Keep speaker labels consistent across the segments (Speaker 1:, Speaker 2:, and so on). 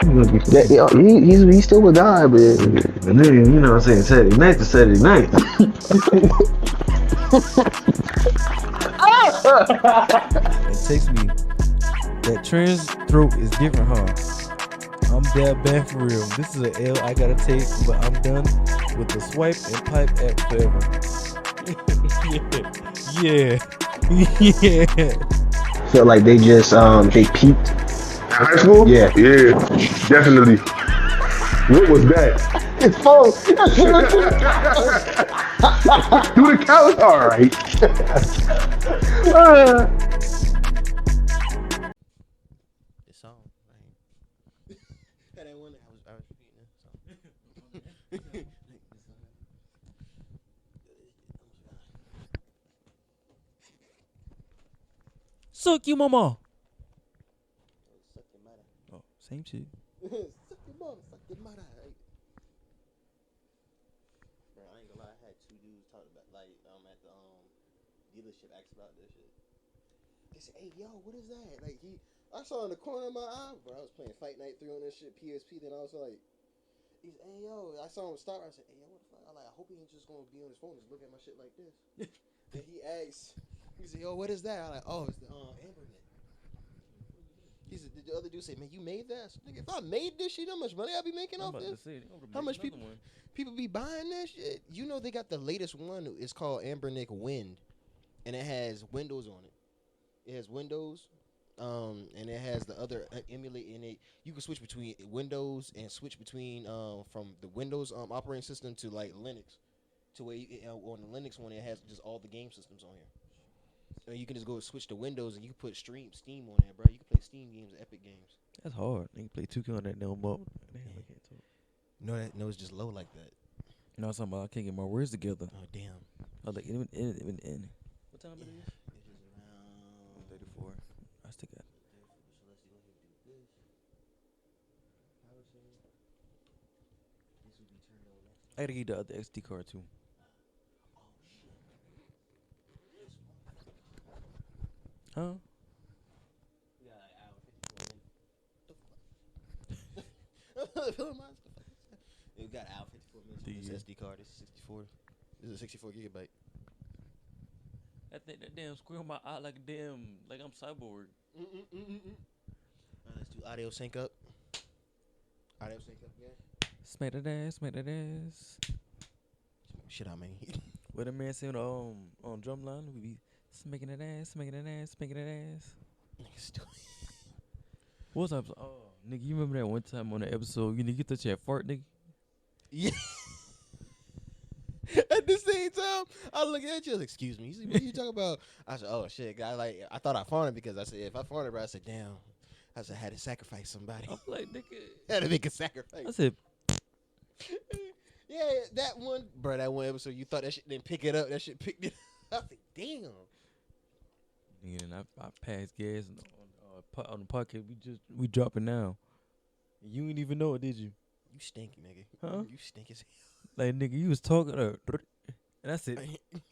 Speaker 1: He's still with God, but
Speaker 2: And then, you know what I'm saying, Saturday night to Saturday night.
Speaker 3: And text me. That trans throat is different, huh? I'm that bad for real. This is a L I gotta take, but I'm done with the swipe and pipe app forever. Yeah.
Speaker 1: felt like they just they peaked.
Speaker 4: High school?
Speaker 1: Yeah.
Speaker 4: Yeah, definitely. What was that?
Speaker 1: It's phone.
Speaker 4: Do the count? All right.
Speaker 5: This song, right? That ain't one that I was repeating it.
Speaker 3: Suck you, mama.
Speaker 5: Suck your mother.
Speaker 3: Oh, same shit.
Speaker 5: Suck your mother. Suck your mother. Bro, I ain't gonna lie. I had two dudes talking about at the dealership asked about this shit. They said, "Hey, yo, what is that?" Like I saw in the corner of my eye, bro. I was playing Fight Night 3 on this shit, PSP. Then I was like, "Hey, yo," I saw him start. I said, "Hey, yo, what the fuck?" I hope he ain't just gonna be on his phone and just look at my shit like this. Then he asked, he said, "Yo, what is that?" I'm like, "Oh, it's the Ambernet." He said, "Did the other dude say, man, you made that?" I said, "Nigga, if I made this shit, how much money I be making off this? How much people be buying that shit?" You know they got the latest one. It's called Ambernick Wind, and it has Windows on it. It has Windows, and it has the other emulate in it. You can switch between Windows and switch between from the Windows operating system to like Linux, to where on the Linux one it has just all the game systems on here. And you can just go switch to Windows and you can put Steam on there, bro. You can play Steam games, Epic games.
Speaker 3: That's hard. They can play 2K on that damn mode. Damn, I can't talk.
Speaker 5: No, it's just low like that.
Speaker 3: No, I'm talking about I can't get my words together.
Speaker 5: Oh damn.
Speaker 3: Oh, like in. What time it is?
Speaker 5: It is around
Speaker 3: 34. I still got.
Speaker 5: So let's see. Let me do this. Power save. This will be turned on next.
Speaker 3: I gotta get the other SD card too.
Speaker 5: Oh shit.
Speaker 3: Huh?
Speaker 5: We got like hour 54 minutes. We got hour 54 minutes with this SD card. This is 64. This is a 64 gigabyte.
Speaker 3: I think that damn square my eye like I'm cyborg.
Speaker 5: Let's do audio sync up. Audio sync up, yeah.
Speaker 3: Smack that ass, smack that ass.
Speaker 5: Shit, I mean.
Speaker 3: What a man saying on drumline, we be smacking that ass, smacking that ass, smacking that ass.
Speaker 5: Nigga stupid.
Speaker 3: What's up? Oh, nigga, you remember that one time on the episode? You nigga thought you had fart, nigga?
Speaker 5: Yeah. At the same time, I look at you, like, excuse me. You see what you talking about? I said, oh shit, I thought I farted because I said if I farted, bro, I said, damn. I said I had to sacrifice somebody.
Speaker 3: I'm like, nigga.
Speaker 5: Had to make a sacrifice.
Speaker 3: I said,
Speaker 5: yeah, that one episode, you thought that shit didn't pick it up. That shit picked it up. I said, damn.
Speaker 3: nigga, and I passed gas on the podcast. We dropping now. You didn't even know it, did you?
Speaker 5: You stink, nigga.
Speaker 3: Huh?
Speaker 5: You stink as hell.
Speaker 3: Like, nigga, you was talking and that's it.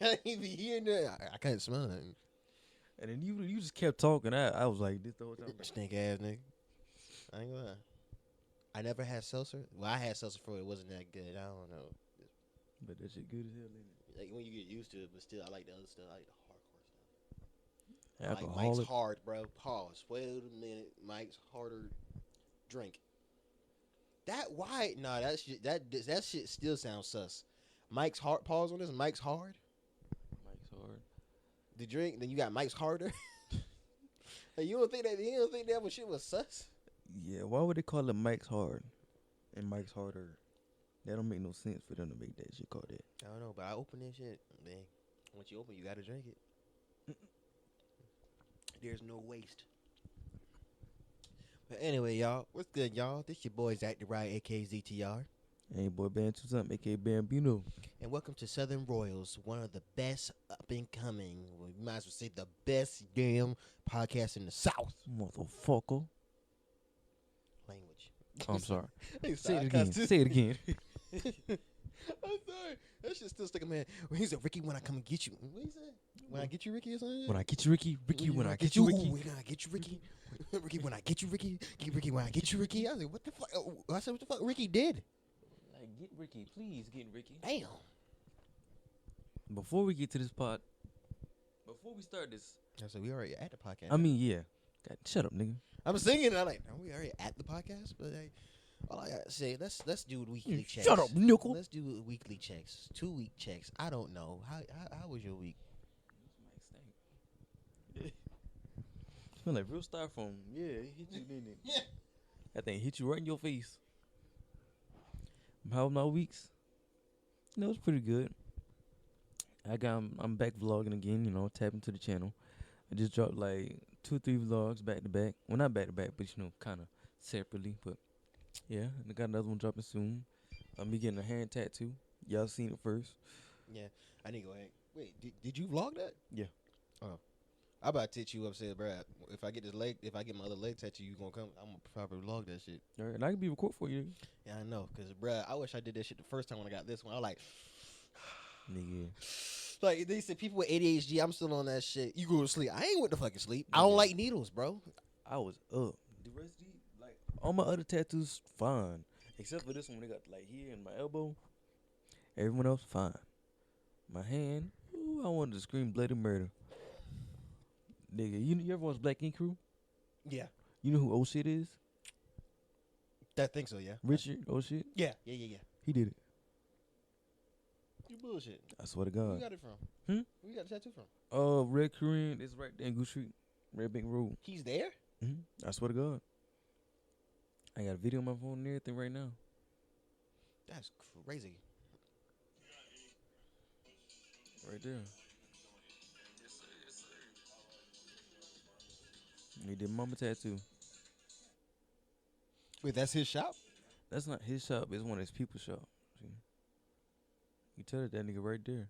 Speaker 5: I ain't even hearing that. I can't smell nothing.
Speaker 3: And then you just kept talking. I was like, this the whole time.
Speaker 5: Stink ass nigga. I ain't gonna lie. I never had seltzer. Well, I had seltzer before. It wasn't that good. I don't know.
Speaker 3: But that shit good as hell, nigga.
Speaker 5: Like when you get used to it, but still, I like the other stuff. I like the hardcore stuff.
Speaker 3: Alcoholic.
Speaker 5: Like Mike's hard, bro. Pause. Wait a minute. Mike's harder drink. That white, nah, that shit still sounds sus. Mike's hard. Pause on this. Mike's hard.
Speaker 3: Mike's hard.
Speaker 5: The drink. Then you got Mike's harder. Like, you don't think that one shit was sus?
Speaker 3: Yeah. Why would they call it Mike's hard and Mike's harder? That don't make no sense for them to make that shit called that.
Speaker 5: I don't know, but I open this shit. Man, once you open, you gotta drink it. There's no waste. But anyway, y'all, what's good, y'all? This your boy Zach the Ride, aka ZTR.
Speaker 3: Hey, boy, Band 2 something, aka Bambino.
Speaker 5: And welcome to Southern Royals, one of the best up and coming, well, you might as well say the best damn podcast in the South.
Speaker 3: Motherfucker.
Speaker 5: Language.
Speaker 3: Oh, I'm sorry.
Speaker 5: Hey,
Speaker 3: Say it again. Say it again.
Speaker 5: I'm sorry. That shit still sticking, man. When he said, Ricky, when I come and get you. What he said? When I get you, Ricky, or something?
Speaker 3: When I get you, Ricky, Ricky, when I get you, Ricky.
Speaker 5: When I get you, Ricky. Ricky, when I get you, Ricky. Ricky, when I get you, Ricky. I was like, what the fuck? I said, what the fuck Ricky did?
Speaker 3: Like, get Ricky, please get Ricky.
Speaker 5: Damn.
Speaker 3: Before we get to this part, before we start this,
Speaker 5: I said, we already at the podcast.
Speaker 3: I mean, yeah. God, shut up, nigga.
Speaker 5: I'm singing, and I'm like, are we already at the podcast? But all I gotta say, let's do weekly checks.
Speaker 3: Shut up, nickel.
Speaker 5: Let's do weekly checks, 2-week checks. I don't know. How was your week?
Speaker 3: Smell like real styrofoam. Yeah, it hit you, didn't it?
Speaker 5: Yeah.
Speaker 3: That thing hit you right in your face. How was my weeks? You know, it's pretty good. I'm back vlogging again, you know, tapping to the channel. I just dropped like 2-3 vlogs back to back. Well, not back to back, but you know, kind of separately. But yeah, and I got another one dropping soon. I'm getting a hand tattoo. Y'all seen it first.
Speaker 5: Yeah, I need to go ahead. Wait, did you vlog that?
Speaker 3: Yeah.
Speaker 5: Oh, I about to hit you up, said, Brad. If I get my other leg tattoo, you gonna come? I'm gonna probably vlog that shit.
Speaker 3: All right, and I can be record for you.
Speaker 5: Yeah, I know, cause Brad, I wish I did that shit the first time when I got this one. I was like,
Speaker 3: Nigga.
Speaker 5: like they said, people with ADHD. I'm still on that shit. You go to sleep. I ain't went to fucking sleep. I don't like needles, bro.
Speaker 3: I was up. The rest of these, like, all my other tattoos, fine. Except for this one, they got, like, here in my elbow. Everyone else, fine. My hand, ooh, I wanted to scream bloody murder. Nigga, you ever watch Black Ink Crew?
Speaker 5: Yeah,
Speaker 3: You know who Oh Shit is?
Speaker 5: that think so. Yeah,
Speaker 3: Richard Oh Shit?
Speaker 5: yeah.
Speaker 3: He did it.
Speaker 5: You bullshit.
Speaker 3: I swear to
Speaker 5: Where
Speaker 3: God.
Speaker 5: you got it from?
Speaker 3: Hmm?
Speaker 5: Where you got the tattoo from?
Speaker 3: Red Korean is right there in Goose Street. Red Bank Road.
Speaker 5: He's there.
Speaker 3: I swear to God. I got a video on my phone and everything right now.
Speaker 5: That's crazy.
Speaker 3: Right there. He did mama tattoo.
Speaker 5: Wait, that's his shop?
Speaker 3: That's not his shop. It's one of his people's shop. See? You tell it that nigga right there.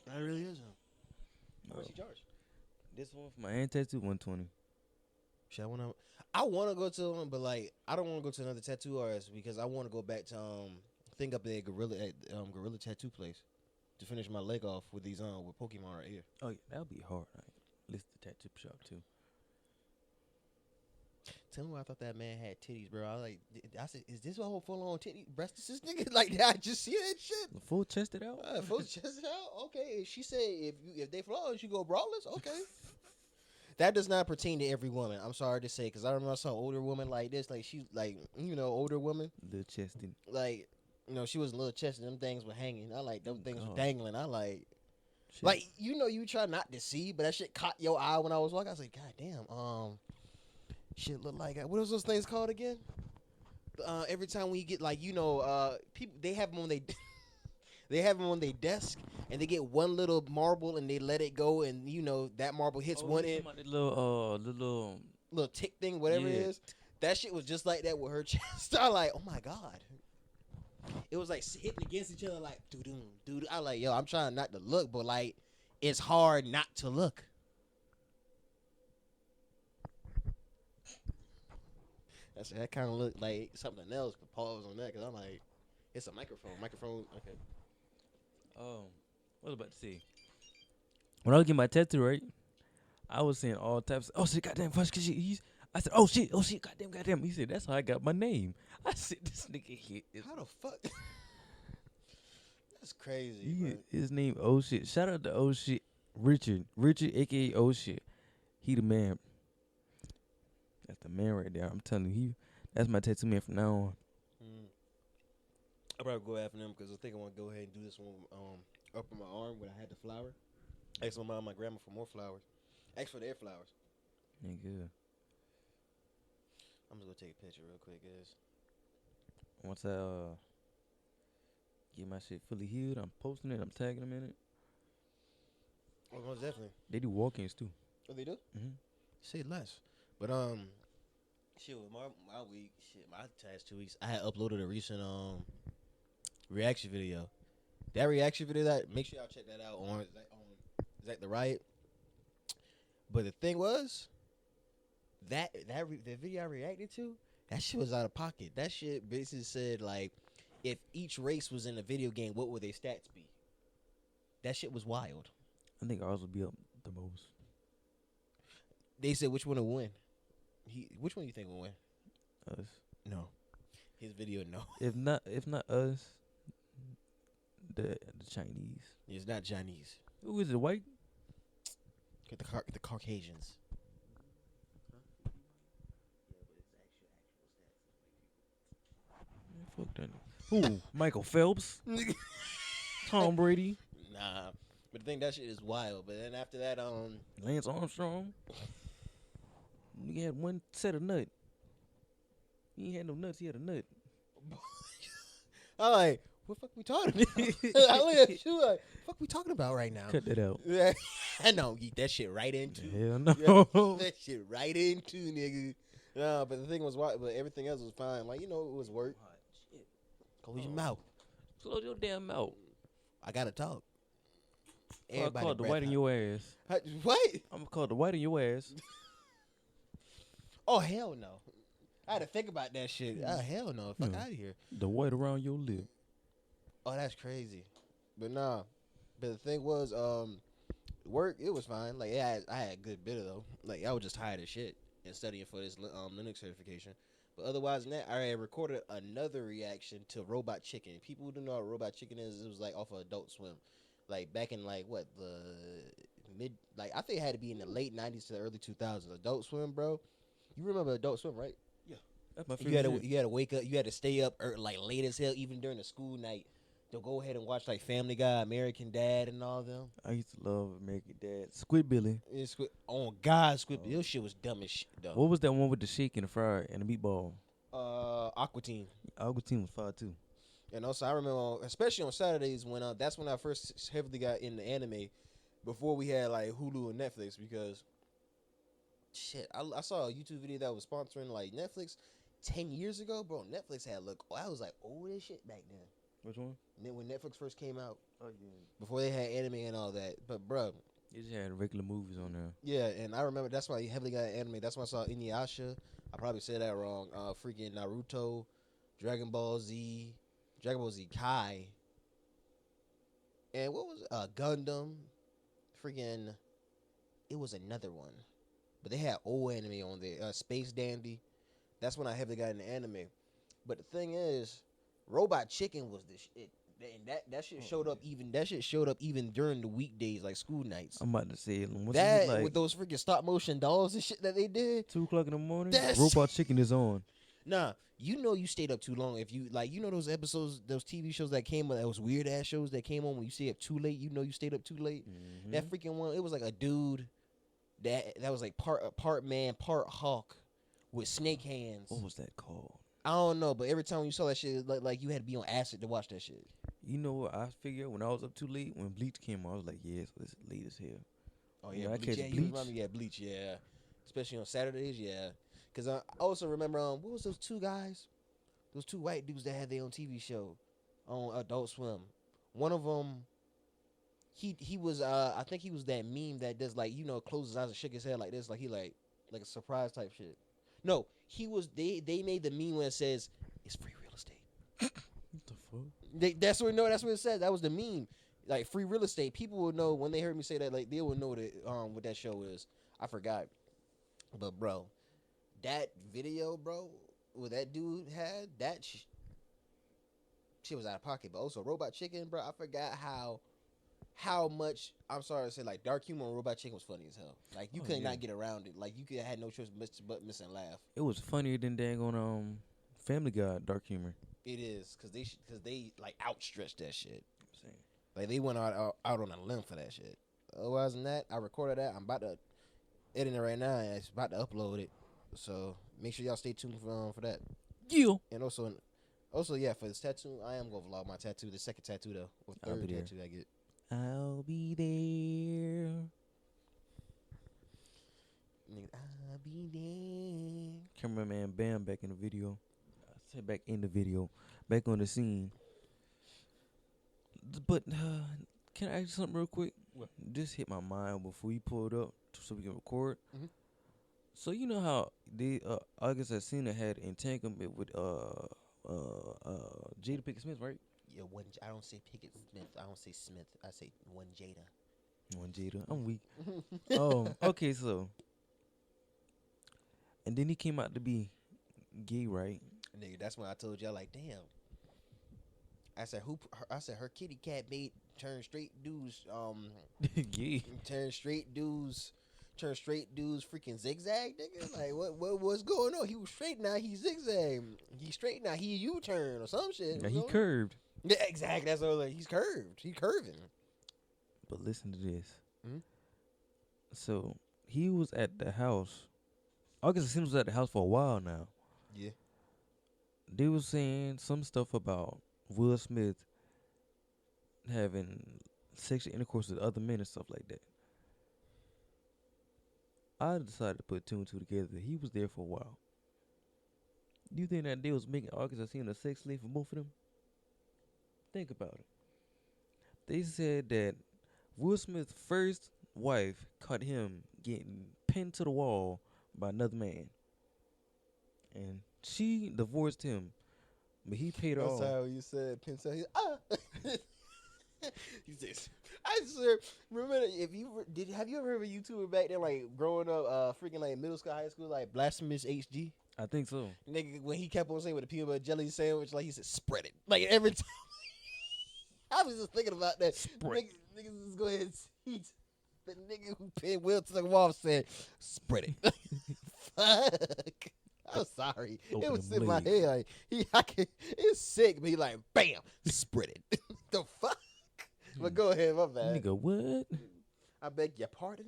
Speaker 5: That really is him. How much he charge?
Speaker 3: This one for my hand tattoo, $120.
Speaker 5: Shit, I wanna go to one, but like I don't wanna go to another tattoo artist because I wanna go back to think up at Gorilla Tattoo Place to finish my leg off with these with Pokemon right here.
Speaker 3: Oh yeah, that would be hard. Right? List the tattoo shop too.
Speaker 5: Tell me why I thought that man had titties, bro. I said, is this a whole full on titty breast? This nigga like did I just see that shit?
Speaker 3: The full chested out.
Speaker 5: Full chest out. Okay, she said if they flawless, you go braless. Okay. That does not pertain to every woman. I'm sorry to say, because I remember I saw an older woman like this, like she, like older woman,
Speaker 3: Little chested.
Speaker 5: like she was a little chested. Them things were hanging. I like them things were
Speaker 3: God.
Speaker 5: dangling. I like,
Speaker 3: Shit.
Speaker 5: like you try not to see, but that shit caught your eye when I was walking. I was like, God damn, shit look like what was those things called again? Every time when you get like people they have them on they. They have them on their desk, and they get one little marble, and they let it go, and that marble hits one end.
Speaker 3: The little
Speaker 5: Tick thing, whatever it
Speaker 3: Yeah.
Speaker 5: is. That shit was just like that with her chest. I like, oh my God. It was like hitting against each other, like doo doo. I like, yo, I'm trying not to look, but like, it's hard not to look. That kind of looked like something else, but pause on that, because I'm like, it's a microphone. Okay.
Speaker 3: What was I about to say? When I was getting my tattoo, right, I was saying all types. Oh shit, goddamn, fuck, I said, oh shit, goddamn. He said, that's how I got my name. I said, this nigga hit.
Speaker 5: How the fuck? That's crazy. Bro.
Speaker 3: His name, oh shit. Shout out to oh shit, Richard, aka oh shit. He the man. That's the man right there. I'm telling you, that's my tattoo man from now on.
Speaker 5: I'll probably go after them because I think I want to go ahead and do this one up on my arm when I had the flower. Ask my mom and my grandma for more flowers. Ask for their flowers.
Speaker 3: Nigga.
Speaker 5: I'm just going to take a picture real quick, guys.
Speaker 3: Once I get my shit fully healed, I'm posting it. I'm tagging them in it.
Speaker 5: Oh, most definitely.
Speaker 3: They do walk-ins too.
Speaker 5: Oh, they do?
Speaker 3: Mm-hmm.
Speaker 5: Say less. But, shit, with my week, my past 2 weeks, I had uploaded a recent, reaction video. That reaction video, make sure y'all check that out on Zach the Riot. But the thing was, the video I reacted to That shit was out of pocket. That shit basically said like, if each race was in a video game, what would their stats be? That shit was wild.
Speaker 3: I think ours would be up the most.
Speaker 5: They said which one will win. Which one you think will win?
Speaker 3: Us.
Speaker 5: No. His video, no.
Speaker 3: If not us, the Chinese.
Speaker 5: It's not Chinese.
Speaker 3: Who is it? White?
Speaker 5: The Caucasians.
Speaker 3: Fuck that. Who? Michael Phelps? Tom Brady?
Speaker 5: Nah. But the thing, that shit is wild. But then after that,
Speaker 3: Lance Armstrong? He had one set of nut. He ain't had no nuts. He had a nut.
Speaker 5: I'm like, what the fuck we talking about? I look at you like, fuck we talking about right now?
Speaker 3: Cut that out.
Speaker 5: I know, eat that shit right into.
Speaker 3: Hell no.
Speaker 5: Yeah, that shit right into, nigga. No, but the thing was, but everything else was fine. Like, it was work. Close your mouth.
Speaker 3: Close your damn mouth.
Speaker 5: I gotta talk.
Speaker 3: I called the white in your ass.
Speaker 5: What?
Speaker 3: I'm gonna call the white in your ass.
Speaker 5: Oh, hell no. I had to think about that shit. Oh, hell no. Fuck out of here.
Speaker 3: The white around your lip.
Speaker 5: Oh, that's crazy. But nah. But the thing was, work, it was fine. Like, I had a good bit of though. Like, I was just tired as shit and studying for this Linux certification. But otherwise than that, I had recorded another reaction to Robot Chicken. People who don't know what Robot Chicken is, it was like off of Adult Swim. Like back in like what, the mid, like I think it had to be in the late 90s to the early 2000s. Adult Swim, bro. You remember Adult Swim, right?
Speaker 3: Yeah. That's my favorite.
Speaker 5: You had to wake up, you had to stay up like late as hell, even during the school night, to go ahead and watch like Family Guy, American Dad, and all them.
Speaker 3: I used to love American Dad. Squid Billy.
Speaker 5: Oh God, Squid Billy. Your shit was dumb as shit though.
Speaker 3: What was that one with the shake and the fry and the meatball?
Speaker 5: Aqua Teen.
Speaker 3: Aqua Teen was fire too.
Speaker 5: And also, I remember, especially on Saturdays, when that's when I first heavily got into anime, before we had like Hulu and Netflix. Because shit, I saw a YouTube video that was sponsoring like Netflix 10 years ago, bro. Netflix had I was like old as shit back then.
Speaker 3: Which one?
Speaker 5: And then when Netflix first came out,
Speaker 3: Oh yeah.
Speaker 5: before they had anime and all that. But bro,
Speaker 3: They just had regular movies on there.
Speaker 5: yeah, and I remember that's why I heavily got into anime. That's why I saw Inuyasha. I probably said that wrong. Freaking Naruto, Dragon Ball Z Kai, and what was Gundam? Freaking, it was another one, but they had old anime on there. Space Dandy. That's when I heavily got into anime. But the thing is, Robot Chicken was the shit. And that shit showed up even. That shit showed up even during the weekdays, like school nights.
Speaker 3: I'm about to say
Speaker 5: That
Speaker 3: like
Speaker 5: with those freaking stop motion dolls and shit that they did.
Speaker 3: 2:00 in the morning.
Speaker 5: That's-
Speaker 3: Robot Chicken is on.
Speaker 5: Nah, you stayed up too long. If you like, those episodes, those TV shows that came on, those weird ass shows that came on when you stay up too late. You stayed up too late.
Speaker 3: Mm-hmm.
Speaker 5: That freaking one, it was like a dude that was like part man, part hawk with snake hands.
Speaker 3: What was that called?
Speaker 5: I don't know, but every time you saw that shit, like you had to be on acid to watch that shit.
Speaker 3: You know what I figured when I was up too late when Bleach came on, I was like, yeah, so it's late as hell.
Speaker 5: Oh
Speaker 3: Yeah,
Speaker 5: yeah,
Speaker 3: I
Speaker 5: Bleach.
Speaker 3: catch
Speaker 5: Yeah, you
Speaker 3: Bleach.
Speaker 5: remember? Yeah, Bleach. Yeah, especially on Saturdays. Yeah, because I also remember what was those two guys, those two white dudes that had their own TV show on Adult Swim. One of them, he was I think he was that meme that does like closes his eyes and shook his head like this, like he like a surprise type shit. No, he was. They made the meme where it says it's free real estate.
Speaker 3: What the fuck?
Speaker 5: That's what it said. That was the meme. Like free real estate. People would know when they heard me say that. Like they would know what that show is. I forgot. But bro, that video, bro, what that dude had, that shit was out of pocket. But also Robot Chicken, bro, I forgot how much. I'm sorry to say, like dark humor on Robot Chicken was funny as hell. Like you could not get around it. Like you had no choice but miss and laugh.
Speaker 3: It was funnier than dang on Family Guy dark humor.
Speaker 5: It is because they like outstretched that shit. Like they went out on a limb for that shit. Otherwise than that, I recorded that. I'm about to edit it right now, and it's about to upload it. So make sure y'all stay tuned for that.
Speaker 3: Yeah.
Speaker 5: And also yeah, for this tattoo, I am gonna vlog my tattoo, the second tattoo though, or
Speaker 3: I'll
Speaker 5: third
Speaker 3: be there.
Speaker 5: tattoo I get.
Speaker 3: I'll be there.
Speaker 5: Nigga, I'll be there.
Speaker 3: Cameraman Bam back in the video. I said back in the video. Back on the scene. But can I ask you something real quick?
Speaker 5: What?
Speaker 3: Just hit my mind before you pull it up so we can record.
Speaker 5: Mhm.
Speaker 3: So you know how August Alsina had entanglement with Jada Pinkett Smith, right?
Speaker 5: Yeah, one. I don't say Pickett Smith. I don't say Smith. I say one Jada.
Speaker 3: One Jada. I'm weak. Okay, so and then he came out to be gay, right?
Speaker 5: Nigga, that's when I told y'all like, damn. I said I said her kitty cat made turn straight dudes.
Speaker 3: Gay.
Speaker 5: Turn straight dudes. Freaking zigzag, nigga. Like what's going on? He was straight now. He zigzag. He straight now. He U-turn or some shit.
Speaker 3: Yeah, he curved.
Speaker 5: Yeah, exactly. That's what I was like. He's curved. He curving.
Speaker 3: But listen to this.
Speaker 5: Mhm.
Speaker 3: So he was at the house. August Alsina was at the house for a while now.
Speaker 5: Yeah.
Speaker 3: They was saying some stuff about Will Smith having sexual intercourse with other men and stuff like that. I decided to put two and two together. He was there for a while. Do you think that they was making August Alsina a sex slave for both of them? Think about it. They said that Will Smith's first wife caught him getting pinned to the wall by another man. And she divorced him, but he paid her off.
Speaker 5: That's how you said pencil. He says, I swear. Remember, if you have you ever heard of a YouTuber back then, like growing up, freaking like middle school, high school, like Blasphemous HG?
Speaker 3: I think so.
Speaker 5: Nigga, when he kept on saying with the peanut butter jelly sandwich, like he said, spread it. Like every time. I was just thinking about that. Niggas just go ahead and eat. The nigga who pinned Will to the wall said, spread it. Fuck. I'm sorry.
Speaker 3: Open
Speaker 5: it was
Speaker 3: them
Speaker 5: in my
Speaker 3: legs.
Speaker 5: head. Like, it's sick, but he like, bam, spread it. The fuck? But go ahead, my bad.
Speaker 3: Nigga, what?
Speaker 5: I beg your pardon.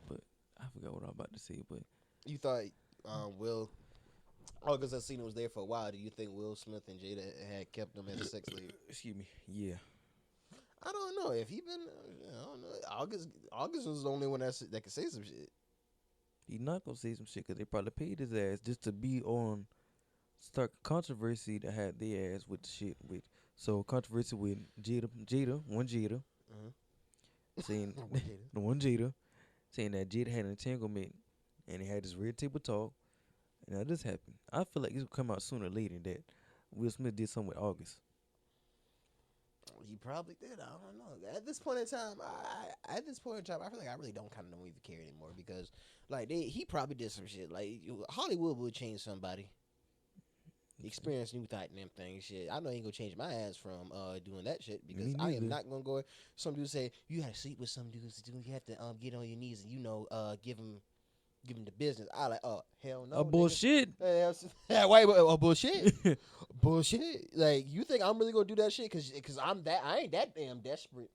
Speaker 3: But I forgot what I was about to say. But
Speaker 5: You thought Will, August Alsina was there for a while. Do you think Will Smith and Jada had kept him as a sex slave?
Speaker 3: excuse me. Yeah.
Speaker 5: I don't know. If he been, I don't know. August was the only one that could say some shit.
Speaker 3: He not gonna say some shit because they probably paid his ass just to be on start controversy that had their ass with the shit with. So controversy with Jada, saying the one Jada, saying that Jada had an entanglement, and they had this red table talk, and now this happened. I feel like this will come out sooner or later that Will Smith did something with August.
Speaker 5: He probably did. I don't know. At this point in time, I feel like I really don't kind of know even care anymore because, like, he probably did some shit. Like Hollywood would change somebody. Experience new type and them things. Shit, I know he ain't gonna change my ass from doing that shit because
Speaker 3: Me
Speaker 5: I am
Speaker 3: neither.
Speaker 5: not gonna go. Some dudes say you gotta sleep with some dudes. You have to get on your knees and give him the business. I like hell no.
Speaker 3: A bullshit.
Speaker 5: Yeah, wait, bullshit. Bullshit. Like you think I'm really gonna do that shit? Cause I ain't that damn desperate.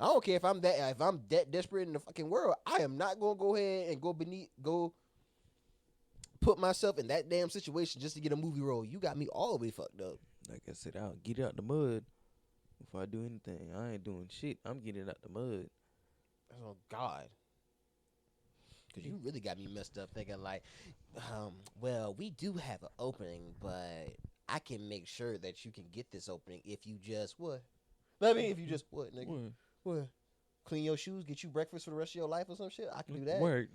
Speaker 5: I don't care if I'm that desperate in the fucking world. I am not gonna go ahead and go put myself in that damn situation just to get a movie role. You got me all the way fucked up.
Speaker 3: Like I said, I'll get it out the mud before I do anything. I ain't doing shit. I'm getting it out the mud.
Speaker 5: Oh God. Cause you really got me messed up thinking like, well, we do have an opening, but I can make sure that you can get this opening if you just what? If you just what, nigga? What? Clean your shoes, get you breakfast for the rest of your life or some shit. I can do that.
Speaker 3: Word.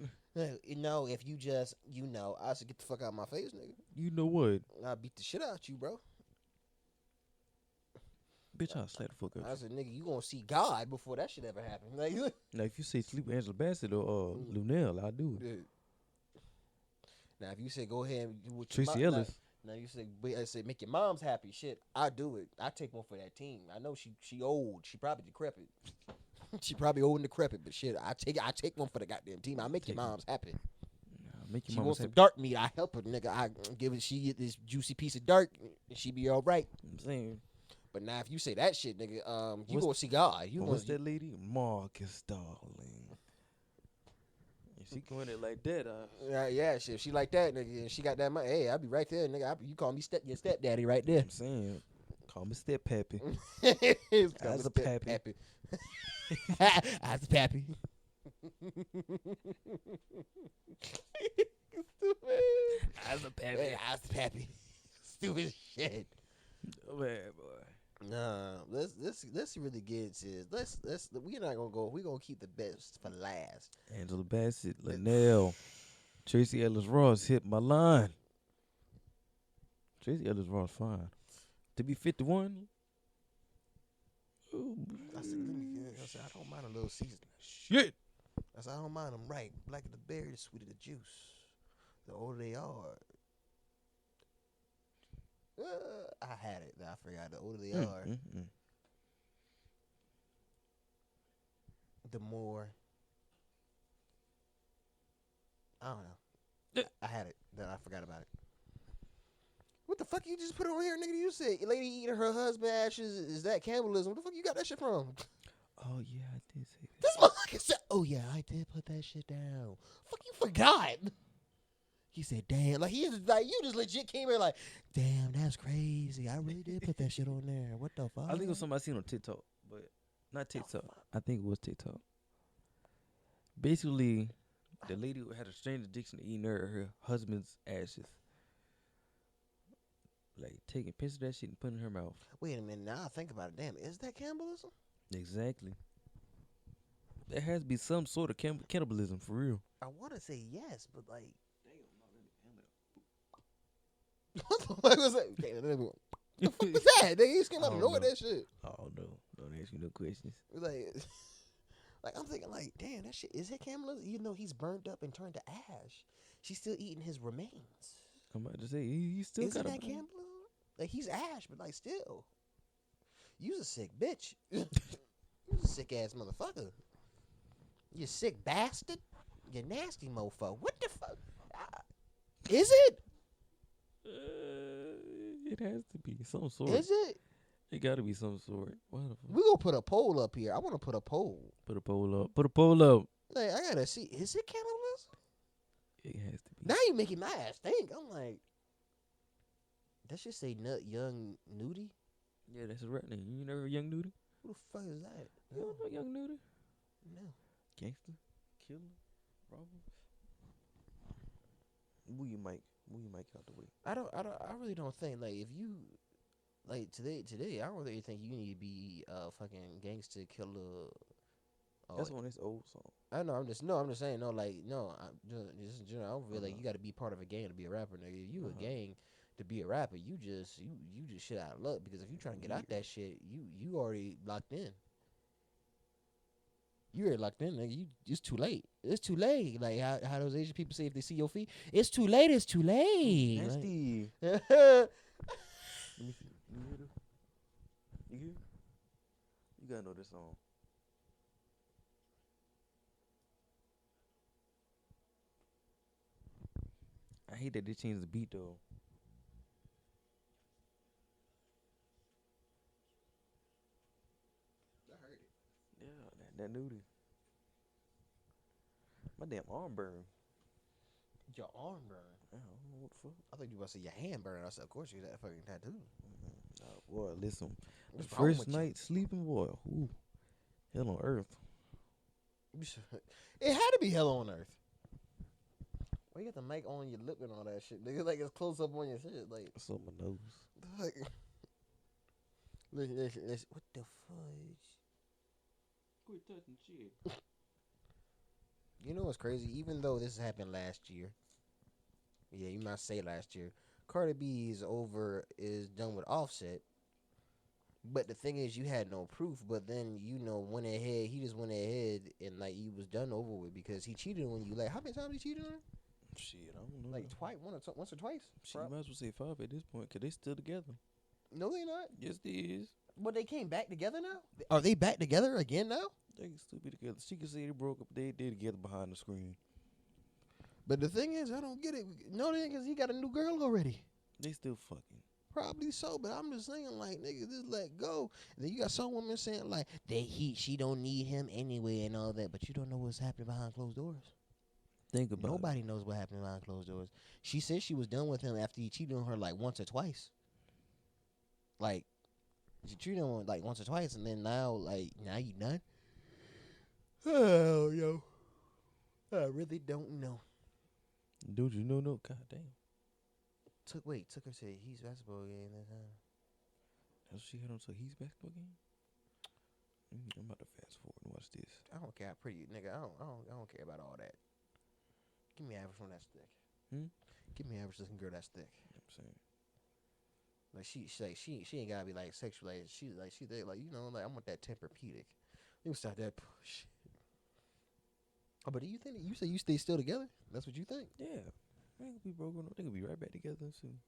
Speaker 5: No, if you just, I should get the fuck out of my face, nigga.
Speaker 3: You know what?
Speaker 5: I beat the shit out you, bro.
Speaker 3: Bitch, I'll slap the fuck
Speaker 5: I
Speaker 3: up.
Speaker 5: said, nigga, you gonna see God before that shit ever happen. Like,
Speaker 3: Now, if you say sleep with Angela Bassett or Lunel, I'll do it.
Speaker 5: dude. Now, if you say go ahead and do what
Speaker 3: Tracy Ellis.
Speaker 5: Now you say, I say make your mom's happy. Shit, I do it. I take one for that team. I know she old. She probably decrepit. She probably old and decrepit, but shit, I take one for the goddamn team. I make your mom's happy.
Speaker 3: Make your
Speaker 5: She
Speaker 3: mama
Speaker 5: wants
Speaker 3: say,
Speaker 5: some dark meat. I help her, nigga. I give it. She get this juicy piece of dark, and she be all right.
Speaker 3: I'm saying.
Speaker 5: But now, if you say that shit, nigga, you
Speaker 3: What's-
Speaker 5: gonna see God. You gonna
Speaker 3: What's that lady? Marcus, darling. If she going it like that,
Speaker 5: yeah, shit. If she like that, nigga, and she got that money, hey, I'll be right there, nigga. You call me your stepdaddy right there.
Speaker 3: I'm saying, call me step pappy.
Speaker 5: As
Speaker 3: a pappy.
Speaker 5: As a pappy. Stupid.
Speaker 3: As a pappy.
Speaker 5: Hey, as a pappy. Stupid shit.
Speaker 3: Oh, man, boy.
Speaker 5: Nah, let's really get into this. We're not gonna go. We're gonna keep the best for last.
Speaker 3: Angela Bassett, Linnell. Tracy Ellis Ross hit my line. Tracy Ellis Ross fine. To be 51. Ooh,
Speaker 5: I said, I don't mind a little seasoning.
Speaker 3: shit.
Speaker 5: I said, I don't mind them right. Black of the berry, the sweet of the juice. The older they are. I had it. I forgot. The older they are, the more. I don't know. I had it. Then I forgot about it. What the fuck you just put on here, nigga? You said lady eating her husband ashes. Is that cannibalism? What the fuck you got that shit from?
Speaker 3: Oh yeah, I did say that.
Speaker 5: This motherfucker said, oh yeah, I did put that shit down. Fuck, you forgot. He said, damn. Like, he is like, you just legit came here like, damn, that's crazy. I really did put that shit on there. What the fuck?
Speaker 3: I think it was something I seen on TikTok, but not TikTok. I think it was TikTok. Basically, the lady who had a strange addiction to eating her husband's ashes. Like, taking pictures of that shit and putting it in her mouth.
Speaker 5: Wait a minute. Now I think about it. Damn, is that cannibalism?
Speaker 3: Exactly. There has to be some sort of cannibalism, for real.
Speaker 5: I want to say yes, but like. What the fuck was that? What the fuck was that? They just came out of nowhere, that shit.
Speaker 3: Oh, no. Don't ask me no questions.
Speaker 5: Like, I'm thinking, like, damn, that shit, is it cannibalism? Even though he's burned up and turned to ash, she's still eating his remains.
Speaker 3: I'm about to say, he still got
Speaker 5: Isn't that cannibalism? Like, he's ash, but, like, still. You's a sick bitch. You's a sick ass motherfucker. You sick bastard. You nasty mofo. What the fuck? Is it?
Speaker 3: It has to be some sort.
Speaker 5: Is it?
Speaker 3: It got to be some sort. What the fuck?
Speaker 5: We gonna put a poll up here. I want to put a poll.
Speaker 3: Put a poll up. Put a poll up.
Speaker 5: Like, I gotta see. Is it cannibalism?
Speaker 3: It has to be.
Speaker 5: Now you making my ass think. I'm like, that should say young nudie.
Speaker 3: Yeah, that's his right name. You never heard Young Nudie?
Speaker 5: Who the fuck is that?
Speaker 3: You don't know Young Nudie?
Speaker 5: No.
Speaker 3: Gangster, killer, robber. Move your mic out the way.
Speaker 5: I really don't think, like, if you, like, today, I don't really think you need to be fucking gangster killer.
Speaker 3: That's one of his old songs.
Speaker 5: I know. I'm just saying, no, like, no. Just in general, I don't feel like you got to be part of a gang to be a rapper, nigga. If you a gang to be a rapper, you just shit out of luck, because if you trying to get out that shit, you already locked in. You already locked in, nigga. It's too late. It's too late. Like how those Asian people say if they see your feet, it's too late. It's too late.
Speaker 3: Nasty.
Speaker 5: Like,
Speaker 3: Let me see. You hear this? You hear? You gotta know this song. I hate that they changed the beat though.
Speaker 5: I heard it.
Speaker 3: Yeah, that nudie. My damn arm burned.
Speaker 5: Your arm burn.
Speaker 3: I don't know what the fuck.
Speaker 5: I thought you were about to say your hand burn. I said, of course you that fucking tattoo.
Speaker 3: Boy, listen.
Speaker 5: What's
Speaker 3: The
Speaker 5: wrong
Speaker 3: first
Speaker 5: with you?
Speaker 3: night sleeping, boy. Ooh, hell on earth.
Speaker 5: It had to be hell on earth. Why you got the mic on your lip and all that shit, nigga? Like, it's close up on your shit. Like,
Speaker 3: It's on my nose.
Speaker 5: like listen. What the fudge?
Speaker 3: Quit touching shit.
Speaker 5: You know what's crazy? Even though this happened last year, yeah, you might say last year, Cardi B is done with Offset. But the thing is, you had no proof. But then, went ahead. He just went ahead and, like, he was done over with because he cheated on you. Like, how many times he cheated on her?
Speaker 3: Shit, I don't know.
Speaker 5: Like twice, once or twice.
Speaker 3: Shit, you might as well say 5 at this point, 'cause they still together.
Speaker 5: No, they not.
Speaker 3: Yes, they is.
Speaker 5: But they came back together now. Are they back together again now?
Speaker 3: They can still be together. She can say they broke up. They together behind the screen.
Speaker 5: But the thing is, I don't get it. No, they because he got a new girl already.
Speaker 3: They still fucking.
Speaker 5: Probably so, but I'm just saying, like, nigga, just let go. And then you got some women saying, like, she don't need him anyway and all that, but you don't know what's happening behind closed doors.
Speaker 3: Think about
Speaker 5: Nobody knows what happened behind closed doors. She said she was done with him after he cheated on her, like, once or twice. Like, she cheated on him, like, once or twice, and then now you done? Oh, yo. I really don't know.
Speaker 3: it. Dude, you know, no. God damn.
Speaker 5: Took her to a Heat basketball game that time.
Speaker 3: That's what she had on to Heat's basketball game? I'm about to fast forward and watch this.
Speaker 5: I don't care. Nigga, I don't care about all that. Give me average on that stick.
Speaker 3: Hmm?
Speaker 5: Give me average looking girl that's thick.
Speaker 3: I'm saying.
Speaker 5: Like she ain't gotta be like sexualized. She there like like I want that Tempur-Pedic. You start that push. Oh, but do you think you say you stay still together? That's what you think?
Speaker 3: Yeah. They ain't gonna be broken up. They gonna be right back together soon.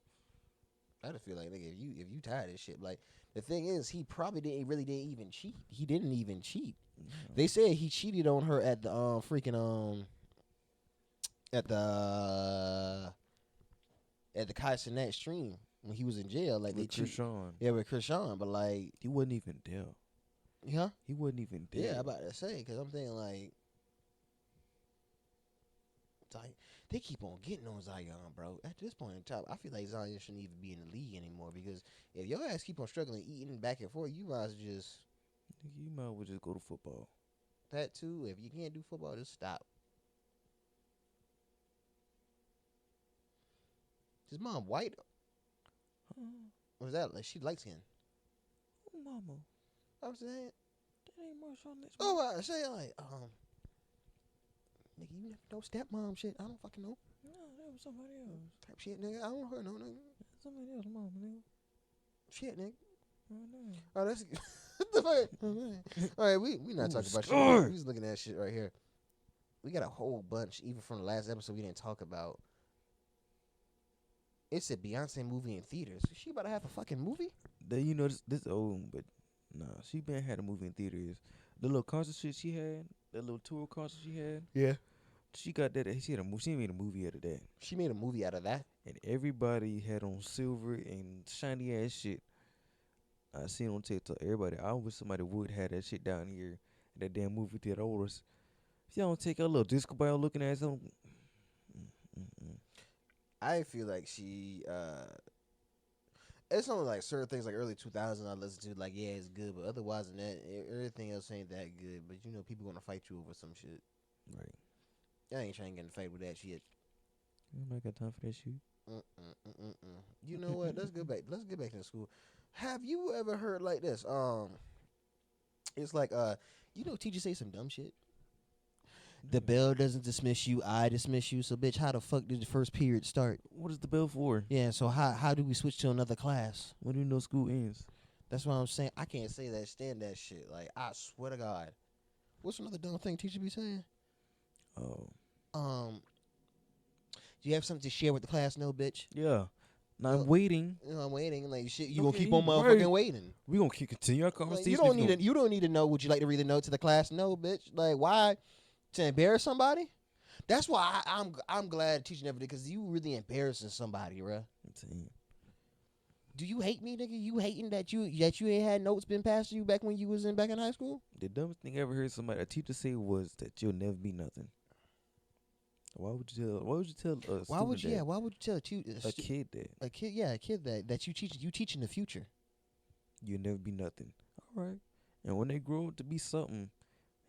Speaker 5: I just feel like nigga, if you tired of this shit, like the thing is, he probably didn't even cheat. He didn't even cheat.
Speaker 3: No.
Speaker 5: They said he cheated on her at the freaking at the Kai Cenat stream when he was in jail. Like
Speaker 3: With
Speaker 5: they cheated.
Speaker 3: Krishan.
Speaker 5: Yeah, with Krishan, but like,
Speaker 3: He wasn't even there.
Speaker 5: yeah,
Speaker 3: He wasn't even there.
Speaker 5: yeah, I'm about to say because I'm thinking like, they keep on getting on Zion, bro. At this point in time, I feel like Zion shouldn't even be in the league anymore because if your ass keep on struggling eating back and forth, you might as well just
Speaker 3: You might as well just go to football.
Speaker 5: that too. If you can't do football, just stop. His mom white? Or is that like she light skin?
Speaker 3: Oh, mama.
Speaker 5: I'm saying.
Speaker 3: That ain't Marshawn. That's
Speaker 5: Oh, I say like nigga, you never know stepmom shit. I don't fucking know
Speaker 3: No, that was somebody else.
Speaker 5: type shit, nigga. I don't heard no nigga.
Speaker 3: Somebody else, mama, nigga.
Speaker 5: Shit, nigga.
Speaker 3: Oh, no.
Speaker 5: Oh, that's the fuck. All right, we not talking about
Speaker 3: scarred.
Speaker 5: shit. We just looking at shit right here. We got a whole bunch, even from the last episode we didn't talk about. It's a Beyonce movie in theaters. Is she about to have a fucking movie?
Speaker 3: This old, but nah, she been had a movie in theaters. The little concert shit she had, that little tour concert she had,
Speaker 5: Yeah.
Speaker 3: she got that. She made a movie out of that,
Speaker 5: She made a movie out of that.
Speaker 3: and everybody had on silver and shiny ass shit. I seen on TikTok. Everybody, I wish somebody would have that shit down here in that damn movie theater. If y'all don't take a little disco ball looking at some.
Speaker 5: I feel like she it's only like certain things like early 2000s I listen to like yeah it's good, but otherwise than that everything else ain't that good. But people gonna fight you over some shit.
Speaker 3: Right.
Speaker 5: I ain't trying to get in a fight with that shit.
Speaker 3: Nobody got time for that shit.
Speaker 5: You know what? Let's get back to school. Have you ever heard like this? It's like teachers say some dumb shit. The bell doesn't dismiss you, I dismiss you. So bitch, how the fuck did the first period start?
Speaker 3: What is the bell for?
Speaker 5: Yeah, so how do we switch to another class?
Speaker 3: When do you know school ends?
Speaker 5: That's what I'm saying. I can't say that, stand that shit. Like, I swear to God. What's another dumb thing teacher be saying?
Speaker 3: Oh.
Speaker 5: Do you have something to share with the class? No, bitch.
Speaker 3: Yeah. Now
Speaker 5: Well,
Speaker 3: I'm waiting.
Speaker 5: I'm waiting. Like, shit, you
Speaker 3: Okay,
Speaker 5: gonna keep on
Speaker 3: right.
Speaker 5: motherfucking waiting.
Speaker 3: We gonna continue our
Speaker 5: Like,
Speaker 3: conversation.
Speaker 5: you don't need to know. Would you like to read a note to the class? No, bitch. Like, why? To embarrass somebody? That's why I'm glad teaching never did, because you really embarrassing somebody, bruh. Do you hate me, nigga? You hating that you ain't had notes been passed to you back when you was back in high school?
Speaker 3: The dumbest thing I ever heard a teacher say was that you'll never be nothing. Why would you tell a student
Speaker 5: Why would you
Speaker 3: that?
Speaker 5: tell
Speaker 3: A kid that
Speaker 5: a kid that you teaching the future?
Speaker 3: you'll never be nothing. All right. And when they grow up to be something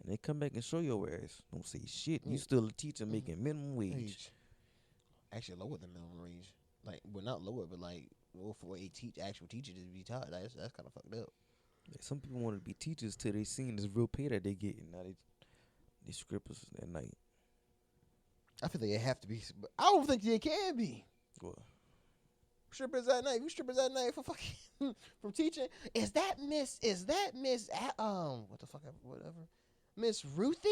Speaker 3: and they come back and show your ass, don't say shit. You still a teacher making minimum wage.
Speaker 5: Actually, lower than minimum wage. Like, well, not lower, but like, for a actual teacher to be taught, that's kind of fucked up.
Speaker 3: Like, some people want to be teachers till they seen this real pay that they get, and now they strippers at night.
Speaker 5: I feel like they have to be, but I don't think they can be.
Speaker 3: What?
Speaker 5: Strippers at night. You strippers at night for fucking from teaching. Is that Miss? What the fuck? Whatever. Miss Ruthie.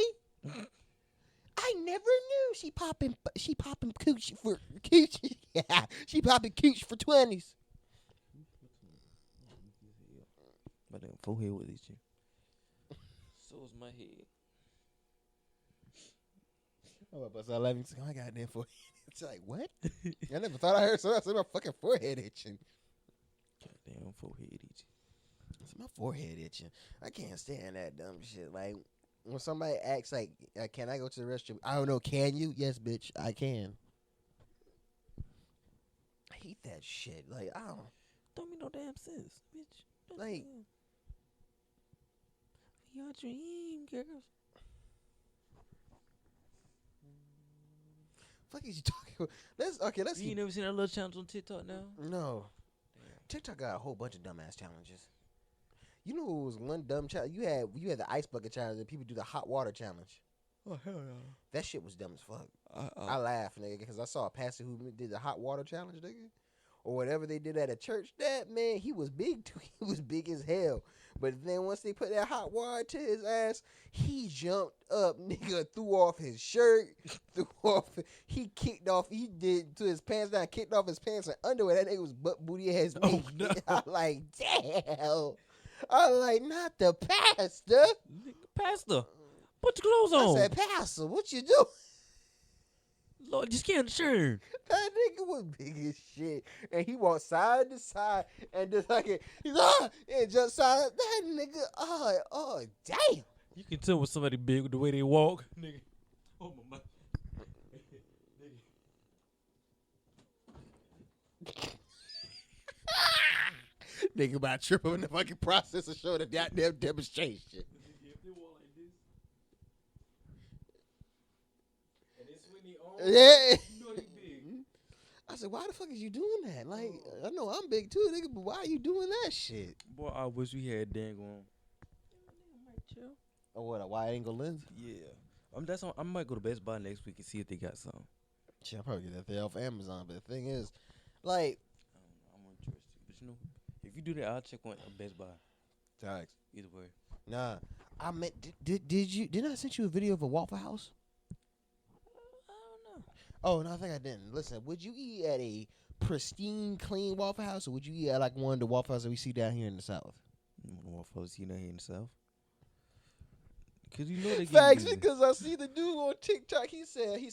Speaker 5: I never knew she popping coochie for coochie. Yeah, she popping coochie for 20s.
Speaker 3: My damn forehead was itching. So was my head.
Speaker 5: Oh, but I laughing. My goddamn forehead. It's like what? I never thought I heard somebody say my fucking forehead itching.
Speaker 3: Goddamn forehead itching.
Speaker 5: It's my forehead itching. I can't stand that dumb shit. Like when somebody asks, like, "Can I go to the restroom?" I don't know. Can you? Yes, bitch. I can. I hate that shit. Like I
Speaker 3: Don't make no damn sense, bitch.
Speaker 5: Like-
Speaker 3: your dream, girls.
Speaker 5: fuck is you talking about? Let's
Speaker 3: You ain't never seen that little challenge on TikTok now?
Speaker 5: No.
Speaker 3: Damn.
Speaker 5: TikTok got a whole bunch of dumbass challenges. You know what was one dumb challenge? You had the ice bucket challenge and people do the hot water challenge.
Speaker 3: Oh hell no.
Speaker 5: That shit was dumb as fuck. I
Speaker 3: I
Speaker 5: laughed, nigga, because I saw a pastor who did the hot water challenge, nigga, or whatever they did at a church. That man, he was big too. He was big as hell. But then once they put that hot water to his ass, he jumped up, nigga, threw off his shirt, he kicked off, he did to his pants down, kicked off his pants and underwear. That nigga was butt booty ass.
Speaker 3: Oh, no.
Speaker 5: I'm like, damn. I'm like, not the pastor.
Speaker 3: Pastor, put your clothes on.
Speaker 5: I said, pastor, what you doing?
Speaker 3: Lord, just get in the shirt.
Speaker 5: That nigga was big as shit. And he walked side to side and just like and just side. That nigga, oh, damn.
Speaker 3: You can tell when somebody big with the way they walk, nigga. Oh my
Speaker 5: Nigga about to trip in the fucking process of showing the goddamn demonstration.
Speaker 3: If they walk like this, and they swing their arms,
Speaker 5: Yeah.
Speaker 3: you know they big.
Speaker 5: I said, why the fuck is you doing that? Like, I know I'm big too, nigga, but why are you doing that shit?
Speaker 3: Boy, I wish we had dang on. Might chill.
Speaker 5: Or what, a wide angle lens?
Speaker 3: Yeah. I might go to Best Buy next week and see if they got some.
Speaker 5: Shit, I'll probably get that thing off Amazon, but the thing is, like,
Speaker 3: I'm interested. But you know, if you do that, I'll check on Best Buy.
Speaker 5: Tax.
Speaker 3: Either way.
Speaker 5: Nah, I meant, didn't I send you a video of a Waffle House?
Speaker 3: I don't know.
Speaker 5: Oh, no, I think I didn't. Listen, would you eat at a pristine, clean Waffle House, or would you eat at like one of the Waffle Houses that we see down here in the South?
Speaker 3: Waffles, you know, here in the South. Cause you know they get
Speaker 5: Facts,
Speaker 3: busy.
Speaker 5: because I see the dude on TikTok. He said, He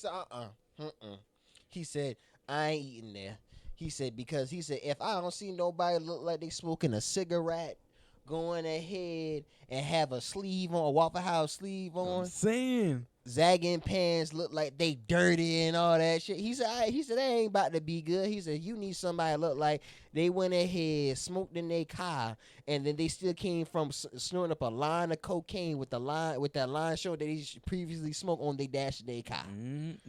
Speaker 5: said, I ain't eating there. He said, because he said, if I don't see nobody look like they smoking a cigarette, going ahead and have a sleeve on, a Waffle House sleeve
Speaker 3: I'm
Speaker 5: on,
Speaker 3: saying.
Speaker 5: zagging pants, look like they dirty and all that shit. He said, that ain't about to be good. He said, you need somebody look like they went ahead, smoked in their car, and then they still came from snorting up a line of cocaine with that line showing that he previously smoked on their dash of their car.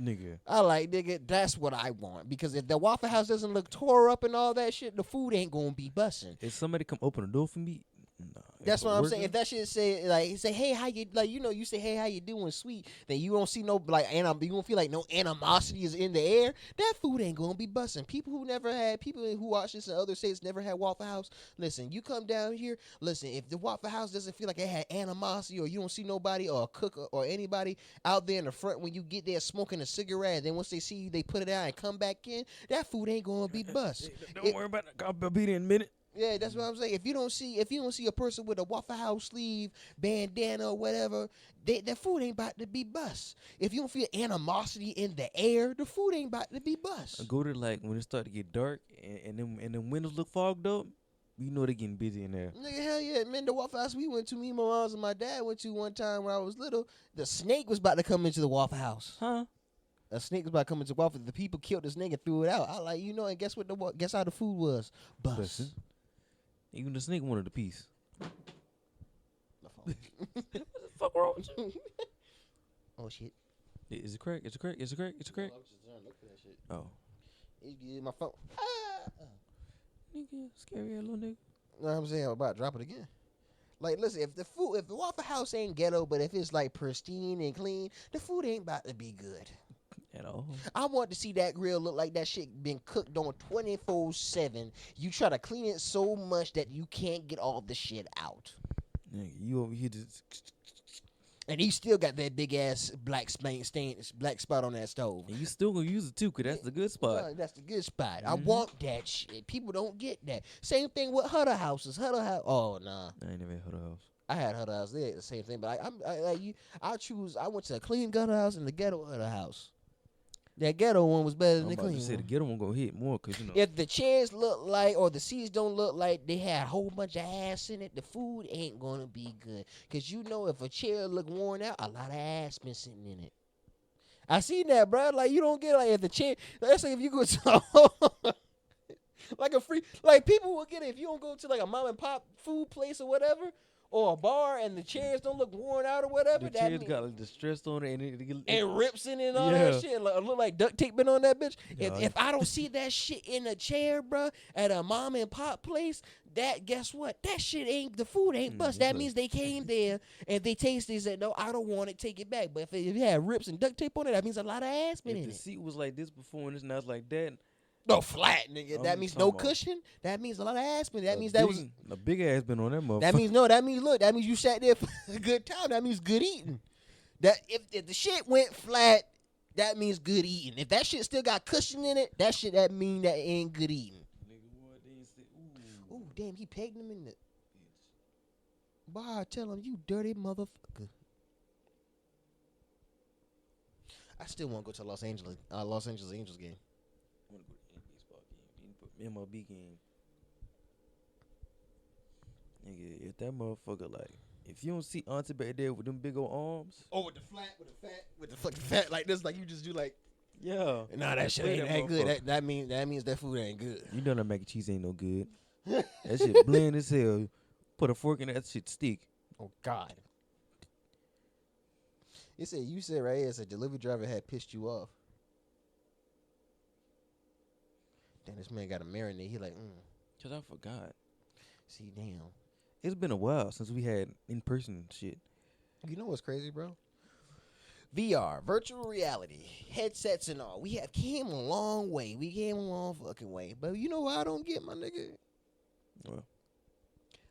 Speaker 3: Nigga.
Speaker 5: I like, nigga, that's what I want. Because if the Waffle House doesn't look tore up and all that shit, the food ain't gonna be busting.
Speaker 3: If somebody come open the door for me, nah.
Speaker 5: That's what I'm saying. If that shit say like say, hey, how you like, you know, you say, hey, how you doing, sweet, then you don't see no like you don't feel like no animosity is in the air. That food ain't gonna be busting. People who watch this in other states never had Waffle House. Listen, you come down here. Listen, if the Waffle House doesn't feel like it had animosity, or you don't see nobody or a cook or anybody out there in the front when you get there smoking a cigarette, and then once they see you, they put it out and come back in. That food ain't gonna be bust.
Speaker 3: Don't worry about it. I'll be there in a minute.
Speaker 5: Yeah, that's what I'm saying. If you don't see a person with a Waffle House sleeve, bandana, or whatever, that food ain't about to be bust. If you don't feel animosity in the air, the food ain't about to be bust.
Speaker 3: I go to like when it start to get dark and them windows look fogged up, you know they getting busy in there.
Speaker 5: Nigga, hell yeah, man. The Waffle House we went to, me, my moms, and my dad went to one time when I was little, the snake was about to come into the Waffle House.
Speaker 3: Huh?
Speaker 5: A snake was about to come into the Waffle. The people killed the snake and threw it out. I like, you know, and guess what? Guess how the food was? Bust.
Speaker 3: Bussin'. Even the snake wanted a piece. What the fuck wrong with you?
Speaker 5: Oh shit.
Speaker 3: Is it crack? Is it crack? Is it crack? Is it crack?
Speaker 5: I was just trying to look for that shit.
Speaker 3: Oh.
Speaker 5: He get my phone.
Speaker 3: Nigga, scary ass little nigga.
Speaker 5: You know what I'm saying? I'm about to drop it again. Like, listen, if the Waffle House ain't ghetto, but if it's like pristine and clean, the food ain't about to be good.
Speaker 3: At all.
Speaker 5: I want to see that grill look like that shit been cooked on 24/7. You try to clean it so much that you can't get all the shit out.
Speaker 3: Nigga, you over here just.
Speaker 5: And he still got that big ass black spot on that stove.
Speaker 3: And you still gonna use it too, cause that's the good spot.
Speaker 5: Well, that's the good spot. I want that shit. People don't get that. Same thing with Huddle Houses. Oh nah.
Speaker 3: I ain't never had Huddle House.
Speaker 5: I had Huddle House there. The same thing, but I went to a clean Huddle House and the ghetto Huddle House. That ghetto one was better than the clean
Speaker 3: one.
Speaker 5: one.
Speaker 3: The ghetto one gonna hit more, cause you know.
Speaker 5: If the chairs look like, or the seats don't look like they had a whole bunch of ass in it, the food ain't gonna be good. Cause you know, if a chair look worn out, a lot of ass been sitting in it. I seen that, bro. Like, you don't get, like, if the chair, let's say if you go to like a free, like, people will get it if you don't go to like a mom and pop food place or whatever.
Speaker 6: or a bar and the chairs don't look worn out or whatever,
Speaker 3: The
Speaker 6: that
Speaker 3: chairs
Speaker 6: mean,
Speaker 3: got like distressed on it, and
Speaker 6: and rips in it and all
Speaker 3: Yeah.
Speaker 6: that shit, look like duct tape been on that bitch.
Speaker 3: Yeah.
Speaker 6: If I don't see that shit in a chair, bro, at a mom and pop place, that guess what? That shit ain't the food ain't bust. That means they came there and they tasted it and said, no, I don't want it, take it back. But if it had rips and duct tape on it, that means a lot of ass been
Speaker 3: if
Speaker 6: in
Speaker 3: the
Speaker 6: it.
Speaker 3: seat was like this before and it's not like that,
Speaker 6: No, flat, nigga.
Speaker 3: I'm
Speaker 6: That means
Speaker 3: talking
Speaker 6: no
Speaker 3: about-
Speaker 6: cushion. That means a lot of ass been. That
Speaker 3: a
Speaker 6: means that
Speaker 3: big,
Speaker 6: was.
Speaker 3: a big ass been on that motherfucker.
Speaker 6: That means no. That means look. That means you sat there for a good time. That means good eating. That if the shit went flat, that means good eating. If that shit still got cushion in it, that mean that ain't good eating.
Speaker 3: Nigga, what they say?
Speaker 6: Ooh, damn, he pegged him in the. Boy, tell him you dirty motherfucker. I still want to go to Los Angeles Angels game.
Speaker 3: I want to go to any baseball game, MLB game. Nigga, if that motherfucker like, if you don't see Auntie back there with them big old arms,
Speaker 6: Oh, with the flat, with the fucking fat like this, like you just do like.
Speaker 3: yeah,
Speaker 6: Nah, that shit
Speaker 3: Play
Speaker 6: ain't that good. That means that food ain't good.
Speaker 3: You know that mac and cheese ain't no good. That shit bland as hell. Put a fork in that shit stick.
Speaker 6: Oh God. You said right here, it's a delivery driver had pissed you off. Then this man got a marinade. He like,
Speaker 3: Cause I forgot.
Speaker 6: see, damn.
Speaker 3: It's been a while since we had in-person shit.
Speaker 6: You know what's crazy, bro? VR, virtual reality, headsets and all. We have came a long way. We came a long fucking way. But you know what I don't get, my nigga?
Speaker 3: Well,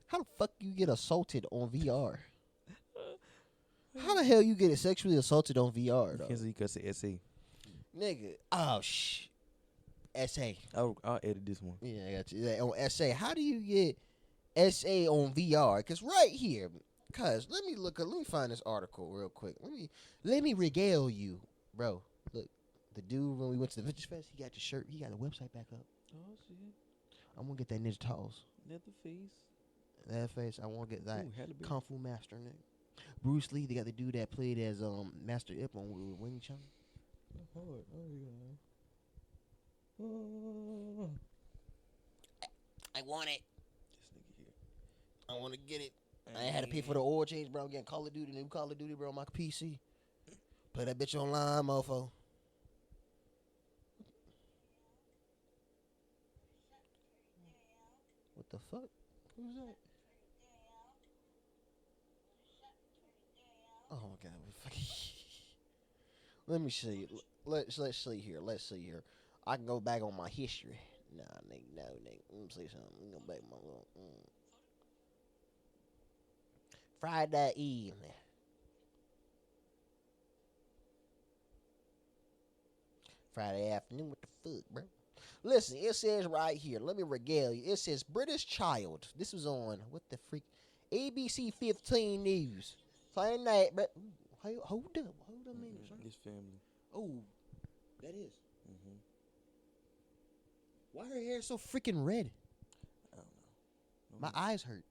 Speaker 6: How the fuck you get assaulted on VR? How the hell you get sexually assaulted on VR, though?
Speaker 3: because you could say SA.
Speaker 6: Nigga, oh, SA.
Speaker 3: I'll edit this one.
Speaker 6: Yeah, I got you. Yeah, on SA. How do you get SA on VR? Because right here, let me find this article real quick. Let me regale you, bro. Look, the dude, when we went to the Vintage Fest, he got the shirt. He got the website back up.
Speaker 3: Oh shit,
Speaker 6: I'm going to get that Ninja Turtles.
Speaker 3: Leatherface.
Speaker 6: That face, I want to get that
Speaker 3: Ooh, Halle Berry.
Speaker 6: Kung Fu Master, nigga. Bruce Lee, they got the dude that played as Master Ip on with Wing Chun. I want it.
Speaker 3: This nigga here.
Speaker 6: I want to get it. I ain't had to pay for the oil change, bro. I'm getting Call of Duty, new Call of Duty, bro, on my PC. Play that bitch online, mofo. What the fuck? Who's that? Oh my God! Let me see. Let's see here. Let's see here. I can go back on my history. Nah, nigga, no, nigga. Let me see something. Let me go back my little. Friday evening. Friday afternoon. What the fuck, bro? Listen, it says right here. Let me regale you. It says British child. This was on what the freak? ABC 15 News. Same night, but hold up a minute, son.
Speaker 3: This family.
Speaker 6: Oh, that is.
Speaker 3: Mm-hmm.
Speaker 6: Why her hair so freaking red?
Speaker 3: I don't know.
Speaker 6: My eyes hurt.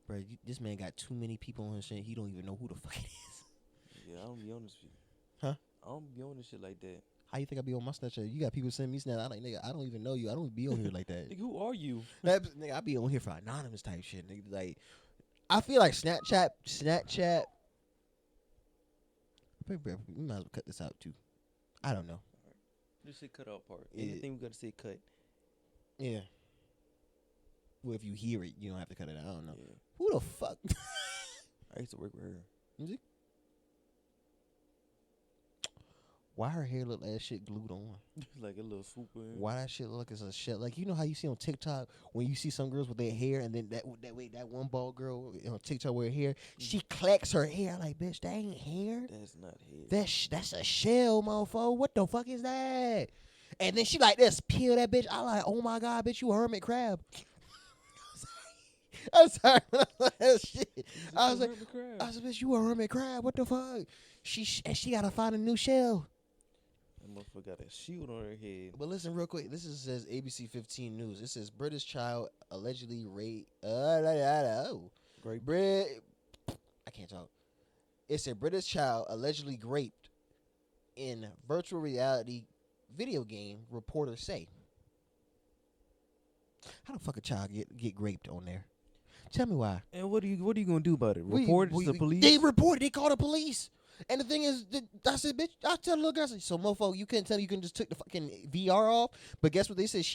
Speaker 6: Bro, this man got too many people on his shit. He don't even know who the fuck it is.
Speaker 3: Yeah, I don't be on this shit.
Speaker 6: Huh?
Speaker 3: I don't be on this shit like that.
Speaker 6: How you think I be on my Snapchat? You got people send me Snap. I'm like, nigga, I don't even know you. I don't be on here like that.
Speaker 3: Nigga, who are you?
Speaker 6: Nigga, I be on here for anonymous type shit. Nigga, like, I feel like Snapchat. We might as well cut this out too. I don't know.
Speaker 3: This shit cut out part.
Speaker 6: Yeah.
Speaker 3: Anything we gotta say cut.
Speaker 6: Yeah. Well, if you hear it, you don't have to cut it out. I don't know.
Speaker 3: Yeah.
Speaker 6: Who the fuck?
Speaker 3: I used to work with her.
Speaker 6: Is it? Why her hair look like that shit glued on?
Speaker 3: Like a little swoop in.
Speaker 6: Why that shit look like it's a shit? Like, you know how you see on TikTok when you see some girls with their hair and then that one bald girl on TikTok with her hair, she clacks her hair. Like, bitch, that ain't hair.
Speaker 3: That's not hair.
Speaker 6: That's a shell, mofo. What the fuck is that? And then she like this, peel that bitch. I like, oh my God, bitch, you a hermit crab. I'm sorry. Shit. I was like, bitch, you a hermit crab. What the fuck? She gotta find a new shell.
Speaker 3: That motherfucker got a shield on her head.
Speaker 6: But listen, real quick. This says ABC 15 News. It says British child allegedly raped.
Speaker 3: Great.
Speaker 6: I can't talk. It said British child allegedly raped in virtual reality video game. Reporters say. How the fuck a child get raped on there? Tell me why.
Speaker 3: And what are you gonna do about it? Report it to the police?
Speaker 6: They report. They call the police. And the thing is, I said, bitch, I tell the little girl, I said, so mofo, you couldn't tell me you can just took the fucking VR off. But guess what they said?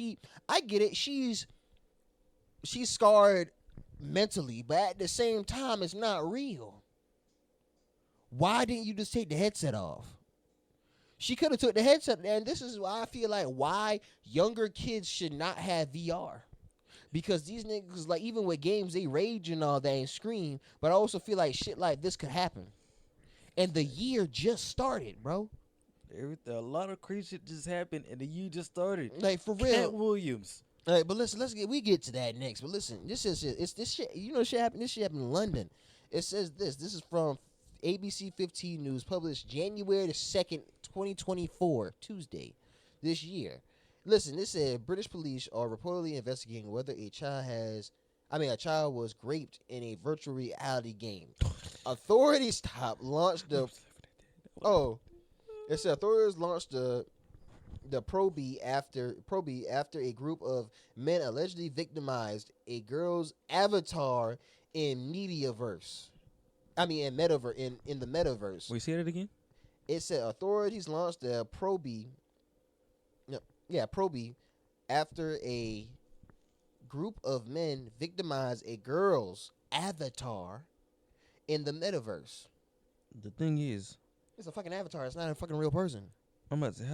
Speaker 6: I get it. She's scarred mentally, but at the same time, it's not real. Why didn't you just take the headset off? She could have took the headset, and this is why I feel like why younger kids should not have VR. Because these niggas, like, even with games, they rage and all that and scream, but I also feel like shit like this could happen. And the year just started, bro.
Speaker 3: A lot of crazy shit just happened, and the year just started.
Speaker 6: Like, for real.
Speaker 3: Cat Williams.
Speaker 6: Like, but listen, we get to that next. But listen, this shit. You know, shit happened. This shit happened in London. It says this. This is from ABC 15 News, published January the 2nd, 2024, Tuesday, this year. Listen, this said British police are reportedly investigating whether a child was raped in a virtual reality game. Authorities launched the probe after a group of men allegedly victimized a girl's avatar in metaverse. In the metaverse.
Speaker 3: Wait, say that again?
Speaker 6: It said authorities launched the probe after a group of men victimized a girl's avatar in the metaverse.
Speaker 3: The thing is,
Speaker 6: it's a fucking avatar. It's not a fucking real person.
Speaker 3: I'm about to say,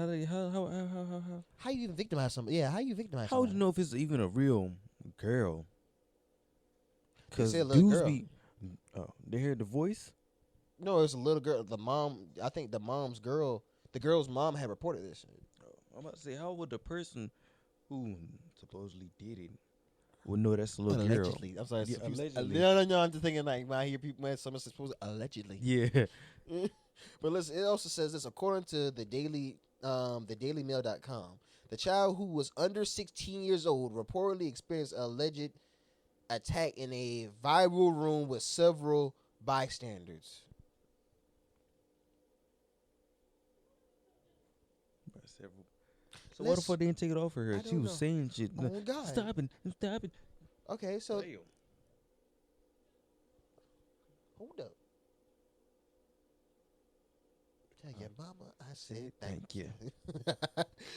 Speaker 6: how you even victimize somebody? Yeah, how you victimize
Speaker 3: how would
Speaker 6: somebody?
Speaker 3: you know if it's even a real girl? Because
Speaker 6: say a little
Speaker 3: dudes
Speaker 6: girl.
Speaker 3: they hear the voice?
Speaker 6: No, it's a little girl. The mom, I think the girl's mom had reported this shit.
Speaker 3: I'm about to say, how would the person who supposedly did it would know that's a little girl?
Speaker 6: Allegedly. I'm sorry.
Speaker 3: Yeah, allegedly.
Speaker 6: No. I'm just thinking like when I hear people when someone's supposed allegedly.
Speaker 3: Yeah.
Speaker 6: But listen, it also says this according to the dailymail.com. The child who was under 16 years old reportedly experienced an alleged attack in a viral room with several bystanders.
Speaker 3: So what the fuck they didn't take it off of her?
Speaker 6: I
Speaker 3: She was
Speaker 6: don't know.
Speaker 3: saying shit.
Speaker 6: Oh, God.
Speaker 3: Stop it.
Speaker 6: Okay, so
Speaker 3: Damn.
Speaker 6: hold up. Tell your mama I said thank you.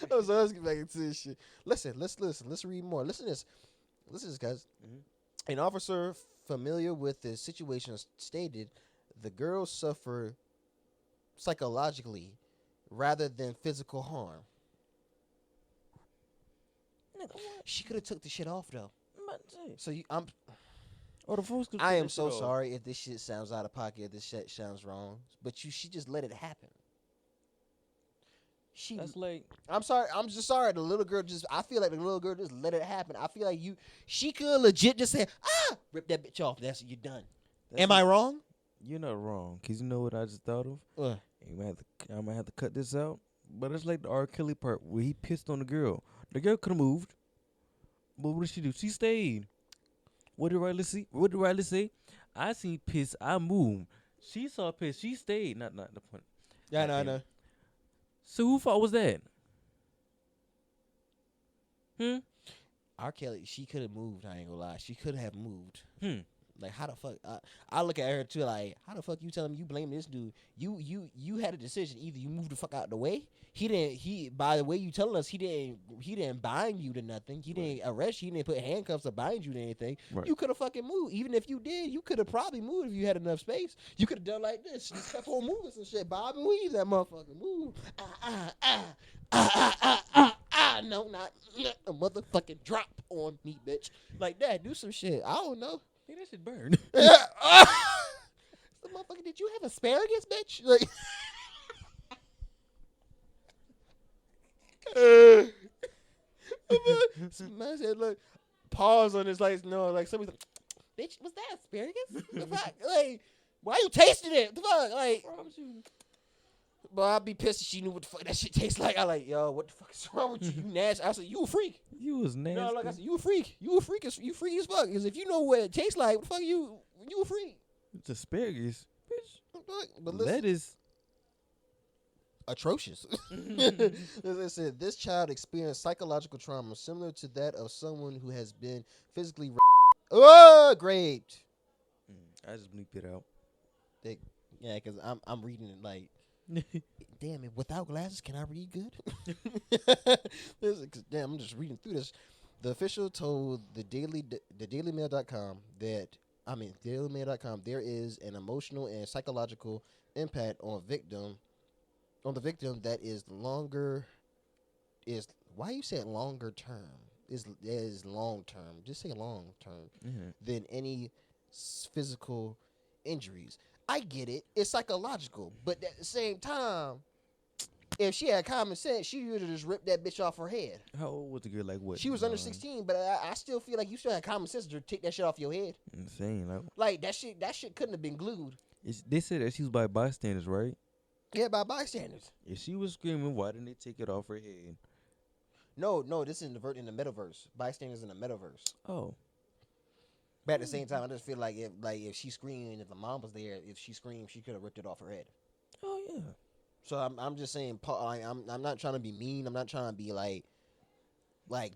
Speaker 6: So let's get back into this shit. Listen. Let's read more. Listen to this, guys. Mm-hmm. An officer familiar with the situation stated the girl suffered psychologically rather than physical harm. She could have took the shit off though. So I am so sorry if this shit sounds out of pocket, if this shit sounds wrong, but she just let it happen.
Speaker 3: That's like,
Speaker 6: I'm sorry. I'm just sorry. I feel like the little girl just let it happen. I feel like she could legit just say, rip that bitch off. You're done. Am I wrong?
Speaker 3: You're not wrong. Because you know what I just thought of? I might have to cut this out. But it's like the R. Kelly part where he pissed on the girl. The girl could have moved. But what did she do? She stayed. What did Riley say? I seen piss. I moved. She saw piss. She stayed. Not the point.
Speaker 6: Yeah, I know.
Speaker 3: So who fault was that?
Speaker 6: R. Kelly, she could have moved. I ain't gonna lie. She could have moved. Like, how the fuck? I look at her too. Like, how the fuck you telling me you blame this dude? You had a decision. Either you move the fuck out the way. He didn't. By the way you telling us, he didn't bind you to nothing. He didn't arrest you. He didn't put handcuffs or bind you to anything. Right. You could have fucking moved. Even if you did, you could have probably moved if you had enough space. You could have done like this. Just kept on moving some shit. Bob and weave that motherfucker. Move. No, not a motherfucking drop on me, bitch. Like that. Do some shit. I don't know.
Speaker 3: Hey, that shit burned.
Speaker 6: The motherfucker, did you have asparagus, bitch? Like, man said, look, pause on his lights. No, like somebody, bitch, was that asparagus? The fuck, like, why you tasting it? The fuck, like, but I'd be pissed if she knew what the fuck that shit tastes like. I like, yo, what the fuck is wrong with you? You nasty. I said, you a freak.
Speaker 3: You was nasty.
Speaker 6: No, like I said, you a freak. You freaky as fuck. Because if you know what it tastes like, what the fuck you a freak.
Speaker 3: It's asparagus, bitch.
Speaker 6: But listen,
Speaker 3: lettuce.
Speaker 6: atrocious. It said this child experienced psychological trauma similar to that of someone who has been physically raped.
Speaker 3: I just bleep it out.
Speaker 6: Yeah, because I'm reading it like, damn it, without glasses, can I read good? Damn, I'm just reading through this. The official told the dailymail.com there is an emotional and psychological impact on the victim that is why you said longer term is long term. Just say long term than any physical injuries. I get it. It's psychological, but at the same time, if she had common sense, she would have just ripped that bitch off her head.
Speaker 3: How old was the girl? Like what?
Speaker 6: She was under 16, but I still feel like you still had common sense to take that shit off your head.
Speaker 3: Insane.
Speaker 6: Like that shit couldn't have been glued.
Speaker 3: They said that she was by bystanders, right?
Speaker 6: Yeah, by bystanders.
Speaker 3: If she was screaming, why didn't they take it off her head?
Speaker 6: No, this is in the metaverse. Bystanders in the metaverse.
Speaker 3: Oh.
Speaker 6: But at the same time, I just feel like if she screamed, if the mom was there, if she screamed, she could have ripped it off her head.
Speaker 3: Oh yeah.
Speaker 6: So I'm just saying, I'm not trying to be mean. I'm not trying to be like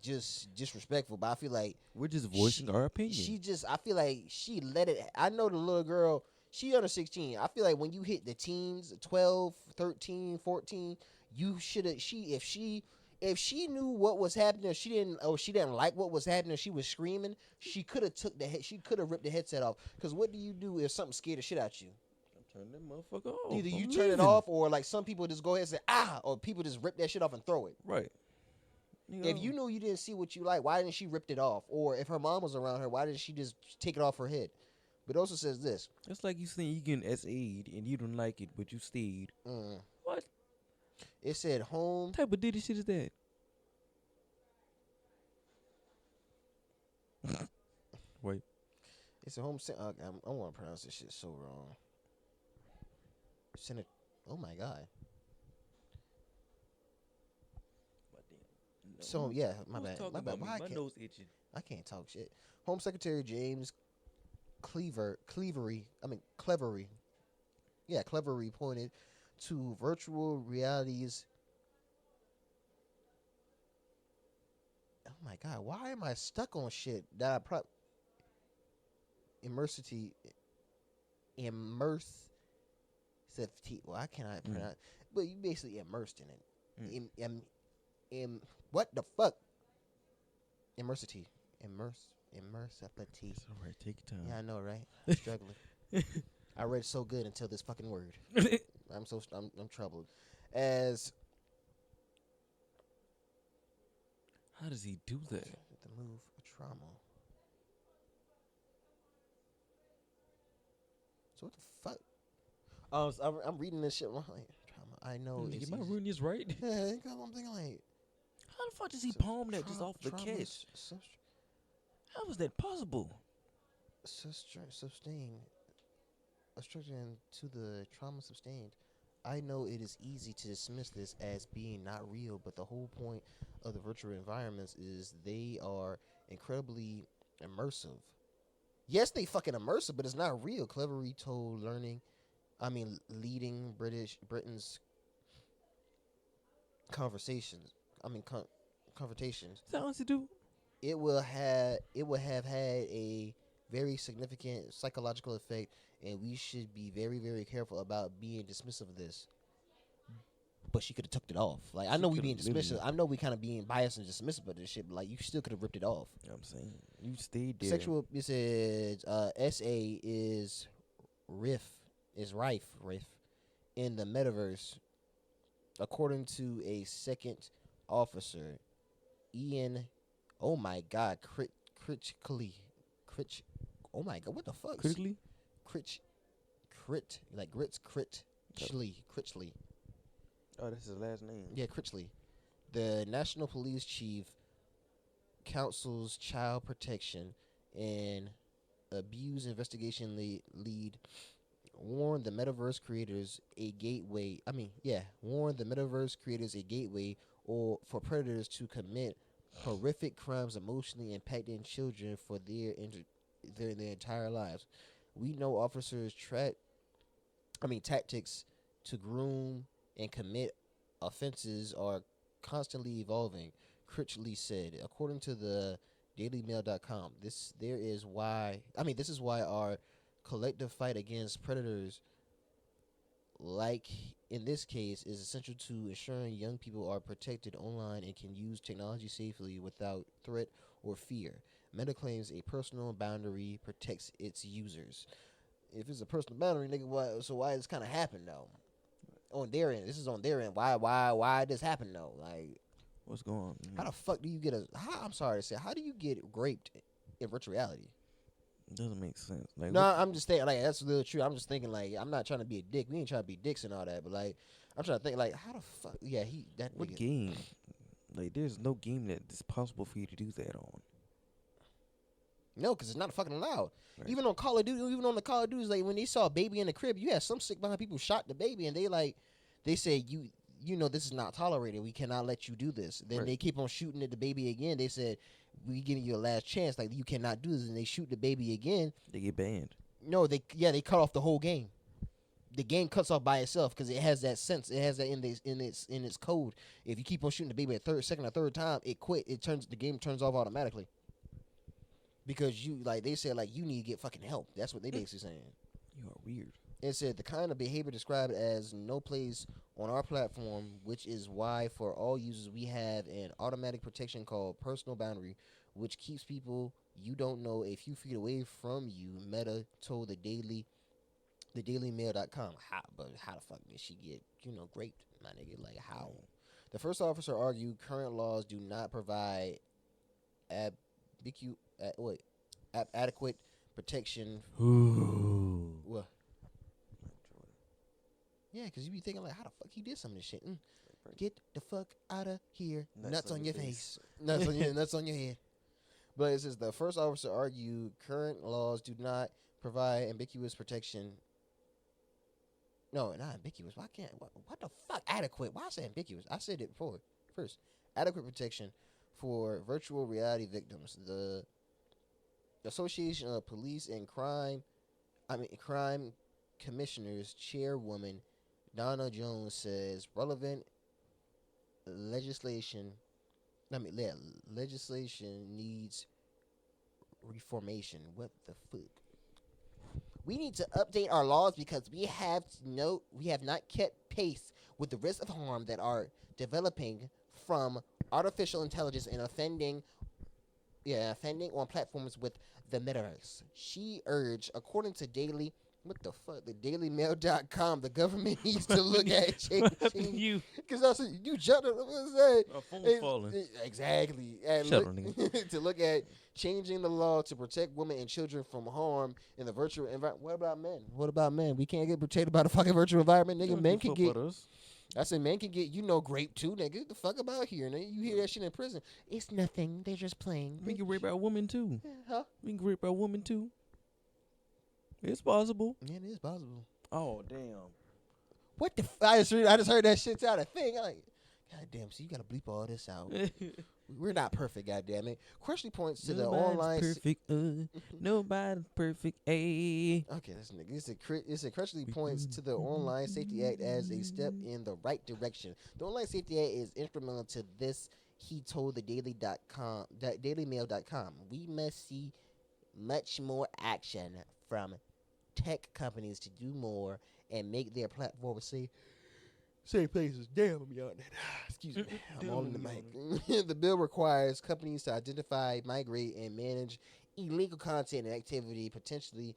Speaker 6: just disrespectful. But I feel like
Speaker 3: we're just voicing our opinion.
Speaker 6: I feel like she let it. I know the little girl. She under 16. I feel like when you hit the teens, 12, 13, 14, you should have. If she knew what was happening, she didn't like what was happening, she was screaming, she could have ripped the headset off. Because what do you do if something scared the shit out you?
Speaker 3: Turn that motherfucker off.
Speaker 6: Either you turn it off, or like some people just go ahead and say or people just rip that shit off and throw it.
Speaker 3: Right.
Speaker 6: If you knew you didn't see what you like, why didn't she rip it off? Or if her mom was around her, why didn't she just take it off her head? But it also says this.
Speaker 3: It's like you saying you getting SA'd and you don't like it, but you stayed. What?
Speaker 6: It said home.
Speaker 3: What type of ditty shit is that? Wait.
Speaker 6: It's a home. I want to pronounce this shit so wrong. Oh my god.
Speaker 3: No.
Speaker 6: So yeah, my bad.
Speaker 3: My nose itching.
Speaker 6: I can't talk shit. Home Secretary James Clevery pointed to virtual realities. Oh my god, why am I stuck on shit that I immersivity. Well, I cannot pronounce, but you basically immersed in it. What the fuck? Immersivity. Immersivity.
Speaker 3: It's all right. Take your time.
Speaker 6: Yeah, I know, right? I'm struggling. I read so good until this fucking word. I'm troubled. As
Speaker 3: how does he do that?
Speaker 6: The move trauma. So what the fuck? I'm reading this shit. I'm like, trauma. I know.
Speaker 3: Am I reading this right?
Speaker 6: Yeah, I'm thinking like,
Speaker 3: how the fuck does he palm that just off the catch? How was that possible?
Speaker 6: Sustain. Obstruction to the trauma sustained. I know it is easy to dismiss this as being not real, but the whole point of the virtual environments is they are incredibly immersive. Yes, they fucking immersive, but it's not real. Cleverly told leading Britain's confrontations.
Speaker 3: Sounds to do.
Speaker 6: It will have had a very significant psychological effect, and we should be very, very careful about being dismissive of this. But she could have took it off. Like, I know we being dismissive. I know we kind of being biased and dismissive of this shit, but like, you still could have ripped it off.
Speaker 3: You know what I'm saying? You stayed there.
Speaker 6: Sexual. It says SA is rife in the metaverse, according to a second officer, Ian. Oh my God, critically. Oh my God, what the fuck?
Speaker 3: Critically?
Speaker 6: Like grits, Critchley.
Speaker 3: Oh, that's his last name.
Speaker 6: Yeah, Critchley. The National Police Chief Council's Child Protection and Abuse Investigation lead warned the metaverse creators a gateway. Or for predators to commit horrific crimes emotionally impacting children for their entire lives. We know officers tactics to groom and commit offenses are constantly evolving, Critchley said. According to the dailymail.com, this is why our collective fight against predators, like in this case, is essential to ensuring young people are protected online and can use technology safely without threat or fear. Meta claims a personal boundary protects its users. If it's a personal boundary, nigga, why this kind of happen though? On their end, this is on their end. Why this happen though? Like,
Speaker 3: What's going on?
Speaker 6: how the fuck do you get I'm sorry to say, how do you get raped in virtual reality?
Speaker 3: It doesn't make sense. Like,
Speaker 6: No, I'm just thinking, like, that's really true. I'm just thinking, like, I'm not trying to be a dick. We ain't trying to be dicks and all that, but like, I'm trying to think, like, how the fuck? Yeah,
Speaker 3: what
Speaker 6: nigga.
Speaker 3: game? Like, there's no game that is possible for you to do that on.
Speaker 6: No, because it's not fucking allowed.
Speaker 3: Right.
Speaker 6: Even on Call of Duty, even on the Call of Duty, like when they saw a baby in the crib, you had some sick behind people shot the baby, and they said you know this is not tolerated. We cannot let you do this. Then
Speaker 3: Right.
Speaker 6: they keep on shooting at the baby again. They said we giving you a last chance. Like you cannot do this, and they shoot the baby again.
Speaker 3: They get banned.
Speaker 6: No, they cut off the whole game. The game cuts off by itself because it has that sense. It has that in its code. If you keep on shooting the baby a second or third time, it quit. The game turns off automatically. Because they said like you need to get fucking help. That's what they basically saying.
Speaker 3: You are weird.
Speaker 6: It said the kind of behavior described as no place on our platform, which is why for all users we have an automatic protection called personal boundary, which keeps people you don't know a few feet away from you. Meta told the dailymail.com. But how the fuck did she get raped, my nigga? Like how? The first officer argued current laws do not provide adequate protection.
Speaker 3: Ooh.
Speaker 6: What? Yeah, because you be thinking like, how the fuck he did some of this shit? Get the fuck out of here. Nuts on your face. Nuts on your head. But it says the first officer argued current laws do not provide ambiguous protection. No, not ambiguous. Why can't? What the fuck? Adequate. Why say ambiguous? I said it before. First, adequate protection for virtual reality victims. The Association of Police and Crime Commissioners Chairwoman Donna Jones says relevant legislation needs reformation. What the fuck? We need to update our laws because we have not kept pace with the risks of harm that are developing from artificial intelligence and offending on platforms with the metaverse. She urged, according to the dailymail.com, the government needs to look at changing.
Speaker 3: You.
Speaker 6: Because I said, you jumped up. What's that?
Speaker 3: A phone falling.
Speaker 6: Exactly. And
Speaker 3: Shut up, nigga.
Speaker 6: to look at changing the law to protect women and children from harm in the virtual environment. What about men? We can't get protected by the fucking virtual environment, nigga. Men can get. I said, men can get, grape too, nigga. Get the fuck about here, nigga. You hear that shit in prison. It's nothing. They're just playing.
Speaker 3: We can rape our woman too.
Speaker 6: Huh?
Speaker 3: We can rape our woman too. It's possible.
Speaker 6: Yeah, it is possible.
Speaker 3: Oh, damn.
Speaker 6: What the I just heard that shit out of thing. I'm like, God damn, so you gotta bleep all this out. We're not perfect, goddamn it. Question points to the online.
Speaker 3: Perfect. Nobody's perfect. Ay.
Speaker 6: Okay, this nigga. It's actually points to the Online Safety Act as a step in the right direction. The Online Safety Act is instrumental to this. He told the dailymail.com. We must see much more action from tech companies to do more and make their platforms safe places. Damn, I'm yawning. Excuse me. I'm on the mic. The bill requires companies to identify, migrate, and manage illegal content and activity potentially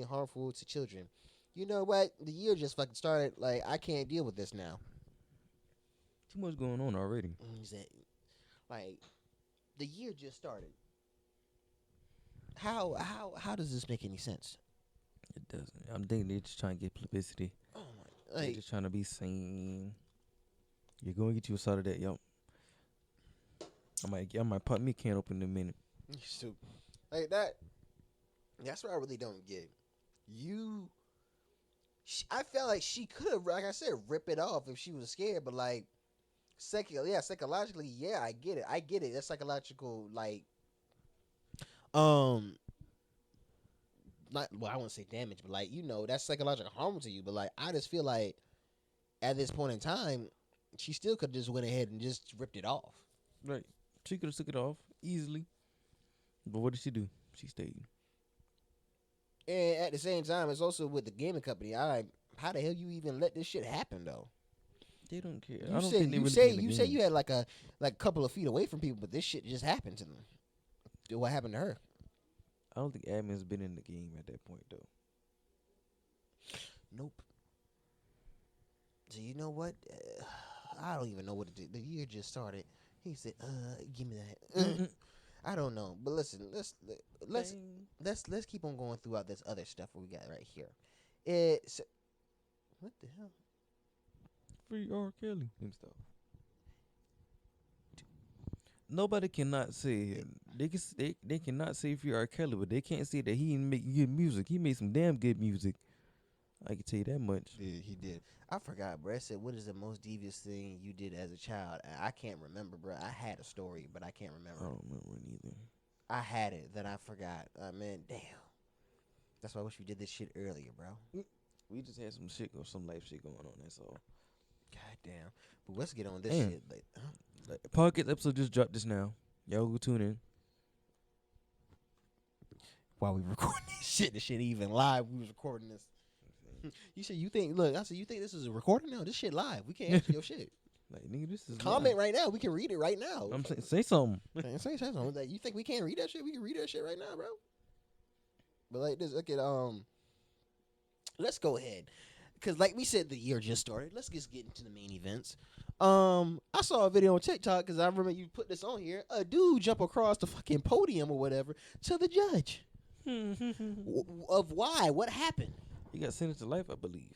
Speaker 6: harmful to children. You know what? The year just fucking started. Like, I can't deal with this now.
Speaker 3: Too much going on already.
Speaker 6: Like, the year just started. How does this make any sense?
Speaker 3: It doesn't. I'm thinking they're just trying to get publicity.
Speaker 6: Oh my!
Speaker 3: They're just trying to be seen. You're going to get you a side of that, yo. I might pop me a can open in a minute.
Speaker 6: You stupid. Like that. That's what I really don't get. I felt like she could have, like I said, rip it off if she was scared. But like, psychologically, yeah, I get it. That's psychological, like. Not, well, I wouldn't say damage, but like, that's psychological harm to you. But like, I just feel like at this point in time, she still could just went ahead and just ripped it off.
Speaker 3: Right. She could have took it off easily. But what did she do? She stayed.
Speaker 6: And at the same time, it's also with the gaming company. How the hell you even let this shit happen though?
Speaker 3: They don't care.
Speaker 6: You
Speaker 3: I don't
Speaker 6: say
Speaker 3: think they
Speaker 6: you
Speaker 3: really
Speaker 6: say
Speaker 3: get in the
Speaker 6: you say
Speaker 3: game.
Speaker 6: you had like a couple of feet away from people, but this shit just happened to them. What happened to her?
Speaker 3: I don't think admin's been in the game at that point though.
Speaker 6: Nope. So you know what? I don't even know what to do. The year just started. He said, give me that." I don't know, but listen, let's keep on going throughout this other stuff we got right here. It's what the hell?
Speaker 3: Free R. Kelly and stuff. Nobody cannot say they cannot say free R. Kelly, but they can't say that he didn't make good music. He made some damn good music. I can tell you that much.
Speaker 6: Yeah, he did. I forgot, bro. I said, what is the most devious thing you did as a child? I can't remember, bro. I had a story, but I can't
Speaker 3: I
Speaker 6: remember.
Speaker 3: don't remember it either.
Speaker 6: I had it that I forgot. Man, damn. That's why I wish we did this shit earlier, bro.
Speaker 3: We just had some shit or some life shit going on. That's all.
Speaker 6: God damn. But let's get on this
Speaker 3: Damn.
Speaker 6: shit.
Speaker 3: Like, podcast episode just dropped just now. Y'all go tune in.
Speaker 6: While we recording this shit even live, we was recording this. You said you think? Look, I said you think this is a recording? No, this shit live. We can't answer your shit.
Speaker 3: Like, nigga, this is
Speaker 6: Comment
Speaker 3: live.
Speaker 6: right now. We can read it right now.
Speaker 3: I'm saying, say something.
Speaker 6: Say something. Like, you think we can't read that shit? We can read that shit right now, bro. But like this, look at let's go ahead, cause like we said, the year just started. Let's just get into the main events. I saw a video on TikTok because I remember you put this on here. A dude jump across the fucking podium or whatever to the judge. Of why? What happened?
Speaker 3: He got sentenced to life, I believe.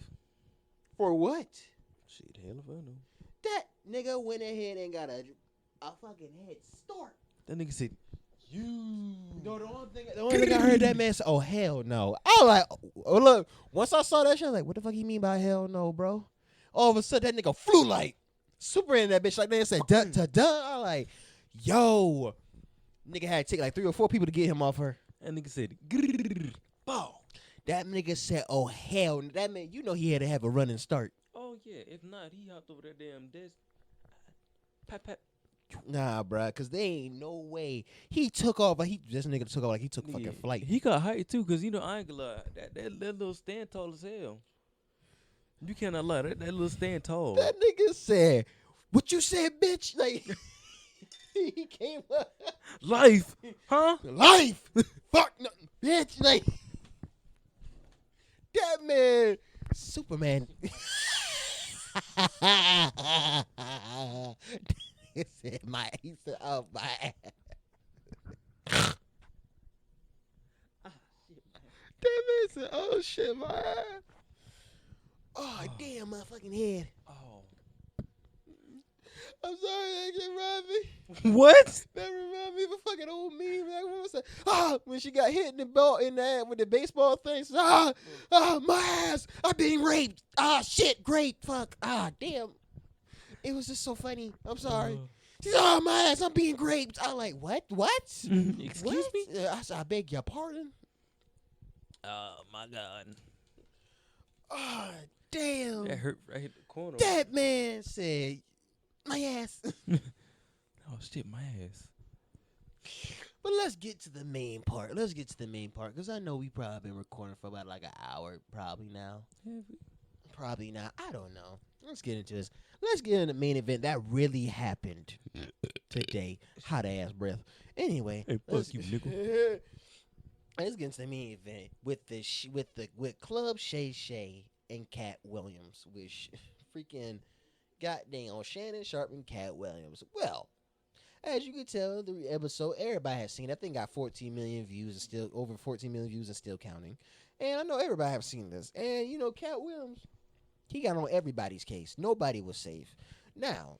Speaker 6: For what?
Speaker 3: Shit, hell if I know.
Speaker 6: That nigga went ahead and got a fucking head start.
Speaker 3: That nigga said,
Speaker 6: You. No, the only thing I heard that man say, "Oh hell no." I was like, "Oh look." Once I saw that shit, I was like, "What the fuck you mean by hell no, bro?" All of a sudden, that nigga flew like super in that bitch. Like they said, "Dun dun dun." I was like, "Yo." Nigga had to take like 3 or 4 people to get him off her.
Speaker 3: that nigga said, grrr, bow.
Speaker 6: That nigga said, "Oh hell." That man, you know he had to have a running start.
Speaker 3: Oh yeah, if not, he hopped over that damn desk. Pat pat.
Speaker 6: Nah, bruh, cause they ain't no way he took off. Like this nigga took off like he took
Speaker 3: Nigga,
Speaker 6: fucking flight.
Speaker 3: He got height too, cause you know I ain't gonna lie. That little stand tall as hell. You cannot lie. That little stand tall.
Speaker 6: That nigga said, "What you said, bitch?" Like he came up,
Speaker 3: Life, huh?
Speaker 6: life, fuck, no, bitch. Like that man, Superman. He said, he said, "Oh my." That man said, "Oh shit, my ass." Oh damn, my fucking head.
Speaker 3: Oh.
Speaker 6: I'm sorry, that just remind me.
Speaker 3: What?
Speaker 6: That remind me of a fucking old meme. That woman said, when she got hit in the belt in the with the baseball thing. Said, my ass, I'm being raped. Shit, great, fuck. Damn. It was just so funny. I'm sorry. She said, my ass, I'm being raped. I'm like, what?
Speaker 3: Excuse
Speaker 6: What?
Speaker 3: me?
Speaker 6: I said, I beg your pardon.
Speaker 3: Oh my God.
Speaker 6: Oh, damn.
Speaker 3: That hurt right hit the corner.
Speaker 6: That man said, my ass.
Speaker 3: Oh shit, my ass.
Speaker 6: But let's get to the main part. Because I know we probably been recording for about like an hour, probably now. Probably not. I don't know. Let's get into this. Let's get into the main event that really happened today. Hot ass breath. Anyway,
Speaker 3: Hey, fuck
Speaker 6: let's,
Speaker 3: you, nigga.
Speaker 6: let's get into the main event with Club Shay Shay and Cat Williams, which freaking goddamn Shannon Sharp and Cat Williams. Well, as you can tell, the episode everybody has seen. I think got 14 million views and still over 14 million views and still counting. And I know everybody have seen this. And you know, Cat Williams, he got on everybody's case. Nobody was safe. Now,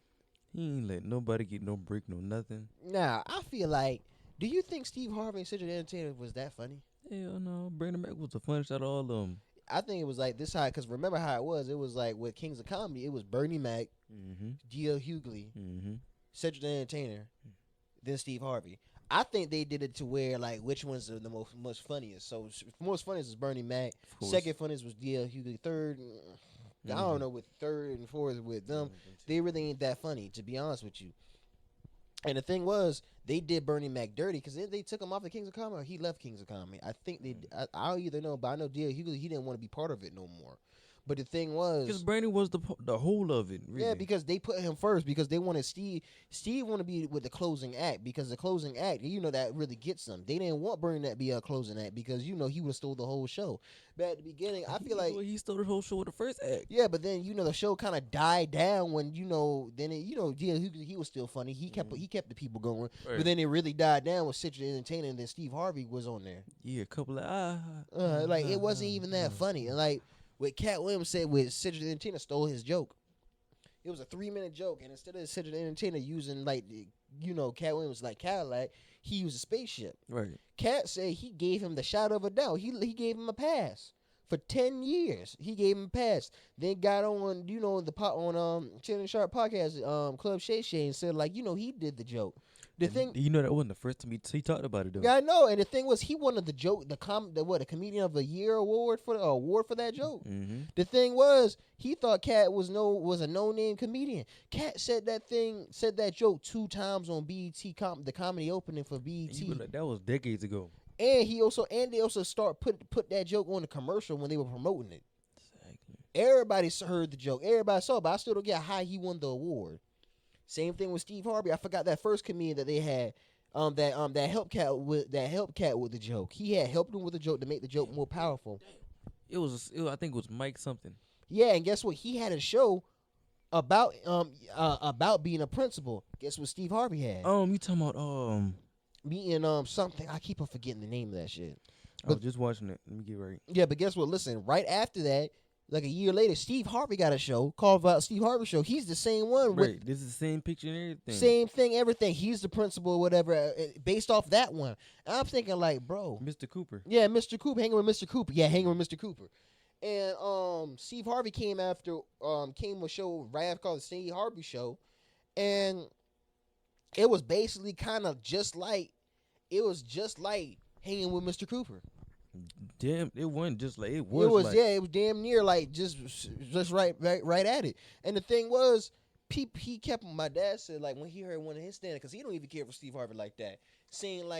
Speaker 3: He ain't let nobody get no break, no nothing.
Speaker 6: Now, I feel like, do you think Steve Harvey and Cedric the Entertainer was that funny?
Speaker 3: Hell no, Brandon Mack was the funniest out of all of them.
Speaker 6: I think it was like this high, because remember how it was? It was like with Kings of Comedy, it was Bernie Mac, D.L. Hughley, Cedric the Entertainer, then Steve Harvey. I think they did it to where, like, which one's the most funniest? So, most funniest is Bernie Mac. Second funniest was D.L. Hughley. Third, I don't know with third and fourth with them. They really ain't that funny, to be honest with you. And the thing was, they did Bernie Mac dirty because they took him off the Kings of Comedy, or he left Kings of Comedy. I think they. I don't either know, but I know D.L. Hughley, he didn't want to be part of it no more. But the thing was,
Speaker 3: because Bernie was the whole of it. Really.
Speaker 6: Yeah, because they put him first because they wanted Steve. Steve wanted to be with the closing act because the closing act, that really gets them. They didn't want Bernie to be a closing act because he would have stole the whole show. But at the beginning, I feel like
Speaker 3: he stole the whole show with the first act.
Speaker 6: Yeah, but then the show kind of died down when he was still funny. He kept the people going,
Speaker 3: right.
Speaker 6: But then it really died down with Citrus Entertainment, and then Steve Harvey was on there.
Speaker 3: Yeah, a couple of
Speaker 6: it wasn't even that funny. And like what Cat Williams said with Citrus Entertainment stole his joke. It was a 3-minute joke, and instead of Citrus Entertainment using Cat Williams like Cadillac, he used a spaceship.
Speaker 3: Right.
Speaker 6: Cat said he gave him the shadow of a doubt. He gave him a pass. For 10 years, he gave him a pass. Then got on, Shannon Sharp podcast, Club Shay Shay, and said he did the joke.
Speaker 3: That wasn't the first time he talked about it though.
Speaker 6: Yeah, I know. And the thing was, he won the joke, the comedian of the year award for that joke.
Speaker 3: Mm-hmm.
Speaker 6: The thing was, he thought Cat was a no-name comedian. Cat said that joke 2 times on BET the comedy opening for BET.
Speaker 3: That was decades ago.
Speaker 6: And they also put that joke on the commercial when they were promoting it.
Speaker 3: Exactly.
Speaker 6: Everybody heard the joke. Everybody saw it, but I still don't get how he won the award. Same thing with Steve Harvey. I forgot that first comedian that they had that helped Cat with the joke. He had helped him with the joke to make the joke more powerful.
Speaker 3: I think it was Mike something.
Speaker 6: Yeah, and guess what? He had a show about being a principal. Guess what Steve Harvey had?
Speaker 3: You talking about
Speaker 6: being something. I keep on forgetting the name of that shit.
Speaker 3: I was just watching it. Let me get right.
Speaker 6: Yeah, but guess what? Listen, right after that, like a year later, Steve Harvey got a show called Steve Harvey Show. He's the same one.
Speaker 3: Right. This is the same picture and everything.
Speaker 6: Same thing, everything. He's the principal or whatever, based off that one. And I'm thinking bro.
Speaker 3: Mr. Cooper.
Speaker 6: Yeah, Mr. Cooper. Hanging with Mr. Cooper. Yeah, hanging with Mr. Cooper. And Steve Harvey came with a show right after called the Steve Harvey Show. And it was basically kind of just like hanging with Mr. Cooper.
Speaker 3: Damn, it wasn't just like it was.
Speaker 6: It was damn near just right at it. And the thing was, he kept. My dad said when he heard one of his stand, because he don't even care for Steve Harvey like that. Saying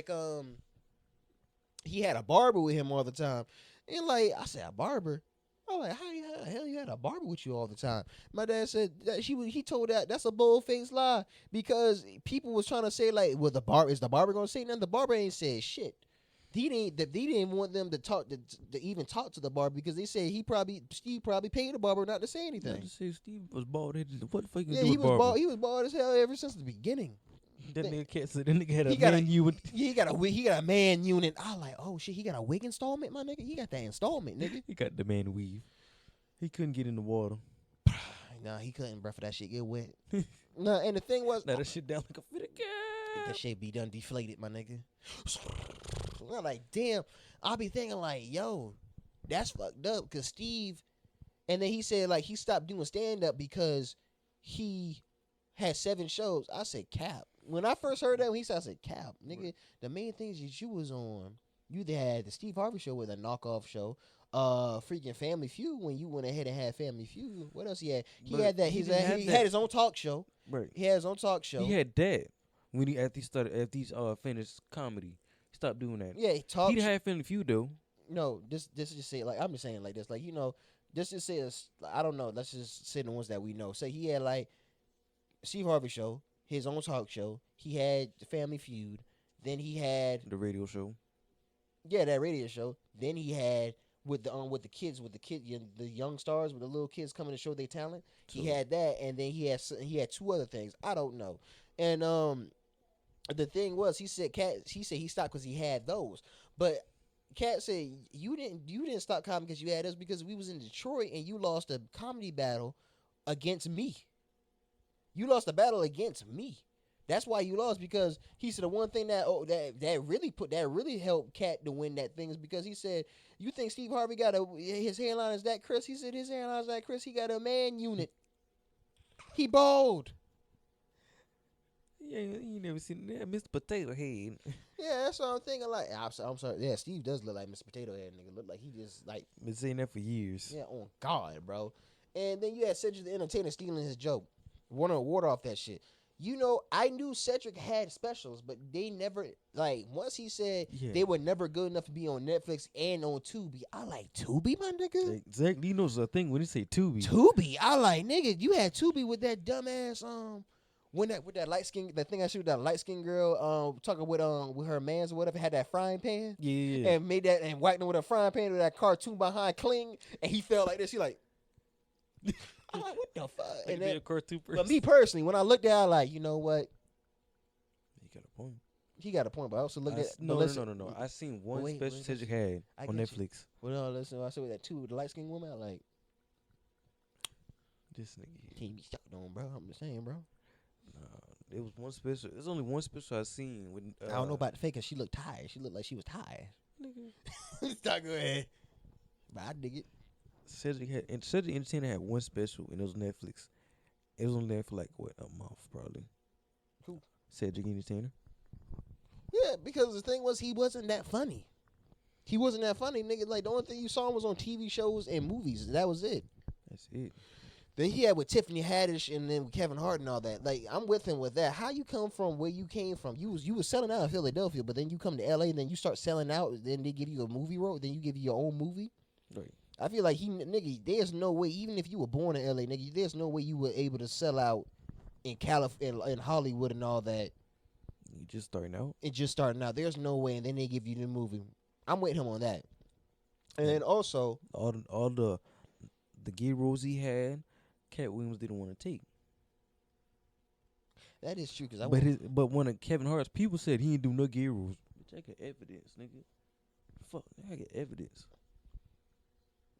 Speaker 6: he had a barber with him all the time, and I said a barber. I'm like, how the hell you had a barber with you all the time? My dad said that he told that's a bold-faced lie because people was trying to say is the barber gonna say nothing? The barber ain't said shit. They didn't want them to even talk to the barber because they said Steve probably paid the barber not to say anything.
Speaker 3: Steve was bald headed. What the fuck you
Speaker 6: Yeah,
Speaker 3: do
Speaker 6: he
Speaker 3: with
Speaker 6: was
Speaker 3: barber?
Speaker 6: bald. He was bald as hell ever since the beginning.
Speaker 3: That nigga can't say that nigga had
Speaker 6: He
Speaker 3: a
Speaker 6: got
Speaker 3: man you would.
Speaker 6: He got a man unit. I like, oh shit, he got a wig installment, my nigga. He got that installment, nigga.
Speaker 3: He got the man weave. He couldn't get in the water.
Speaker 6: Nah, he couldn't, bro, for that shit get wet. Nah, and the thing was,
Speaker 3: let that shit down like a fitted
Speaker 6: that shit be done deflated, my nigga. I'm like, damn. I'll be thinking yo, that's fucked up. Cause Steve, and then he said he stopped doing stand up because he had 7 shows. I said, Cap. When I first heard that, I said, Cap, nigga. The main things that you was on, you had the Steve Harvey Show with a knockoff show. Freaking Family Feud when you went ahead and had Family Feud. What else he had? He had his own talk show.
Speaker 3: Right.
Speaker 6: He had his own talk show.
Speaker 3: He had that when he finished comedy. He stopped doing that.
Speaker 6: Yeah, he talked.
Speaker 3: He had Family Feud though.
Speaker 6: No, this is just say I'm just saying this this just says I don't know. Let's just say the ones that we know. So he had Steve Harvey Show, his own talk show. He had the Family Feud. Then he had
Speaker 3: the radio show.
Speaker 6: Yeah, that radio show. Then he had with the kids, the young stars, with the little kids coming to show their talent. He had that, and then he had 2 other things. I don't know. And the thing was, he said he stopped because he had those. But Cat said you didn't stop comedy because you had us because we was in Detroit and you lost a comedy battle against me. You lost a battle against me. That's why you lost, because he said the one thing that really helped Cat to win that thing is because he said, you think Steve Harvey got his hairline is that Chris? He said his hairline is that Chris. He got a man unit. He bald.
Speaker 3: Yeah, you never seen that, Mr. Potato Head.
Speaker 6: Yeah, that's what I'm thinking. I'm sorry. Yeah, Steve does look like Mr. Potato Head, nigga. Look like he just
Speaker 3: been saying that for years.
Speaker 6: Yeah, on God, bro. And then you had Cedric the Entertainer stealing his joke, wanting a water off that shit. You know, I knew Cedric had specials, but they never, like, once he said they were never good enough to be on Netflix and on Tubi, I like, Tubi, my nigga?
Speaker 3: Exactly. You know the thing when you say Tubi.
Speaker 6: Tubi? I like, nigga, you had Tubi with that dumbass, with that light skin, that thing I shoot, that light skin girl, talking with her mans or whatever, had that frying pan.
Speaker 3: Yeah.
Speaker 6: And made that, and whacked him with a frying pan with that cartoon behind Kling, and he fell like this. He like, I'm like, what the fuck?
Speaker 3: Like
Speaker 6: And then,
Speaker 3: a cartoon person.
Speaker 6: but me personally, when I looked at it, I like, you know what?
Speaker 3: He got a point.
Speaker 6: He got a point, but I also looked at
Speaker 3: No. I seen one
Speaker 6: wait,
Speaker 3: special
Speaker 6: wait,
Speaker 3: Cedric had
Speaker 6: I
Speaker 3: on
Speaker 6: get you.
Speaker 3: Netflix.
Speaker 6: Well, no, listen, I said with that too, with the light skinned woman, I like,
Speaker 3: This nigga.
Speaker 6: can't be stuck on, bro. I'm just saying, bro.
Speaker 3: It was one special. There's only one special I seen with.
Speaker 6: I don't know about the fake, cause she looked tired. She looked like she was tired.
Speaker 3: Nigga.
Speaker 6: Stop, go ahead. But I dig it.
Speaker 3: Cedric the Entertainer had one special and it was Netflix. It was on there for like what, a month probably.
Speaker 6: Who?
Speaker 3: Cedric the Entertainer.
Speaker 6: Yeah, because the thing was, he wasn't that funny. He wasn't that funny, nigga. Like, the only thing you saw him was on TV shows and movies. That was it.
Speaker 3: That's it.
Speaker 6: Then he had with Tiffany Haddish and then with Kevin Hart and all that. Like, I'm with him with that. How you come from where you came from? You was selling out in Philadelphia, but then you come to LA and then you start selling out. Then they give you a movie role. Then you give you your own movie.
Speaker 3: Right.
Speaker 6: I feel like nigga, there's no way, even if you were born in LA, nigga, there's no way you were able to sell out in in Hollywood and all that.
Speaker 3: You just starting out.
Speaker 6: And just starting out. There's no way, and then they give you the movie. I'm with him on that. And then also,
Speaker 3: all the gay roles he had, Cat Williams didn't want to take.
Speaker 6: that is true, because
Speaker 3: But one of Kevin Hart's people said he didn't do no gay roles. Bitch, I got evidence, nigga. Fuck, I got evidence.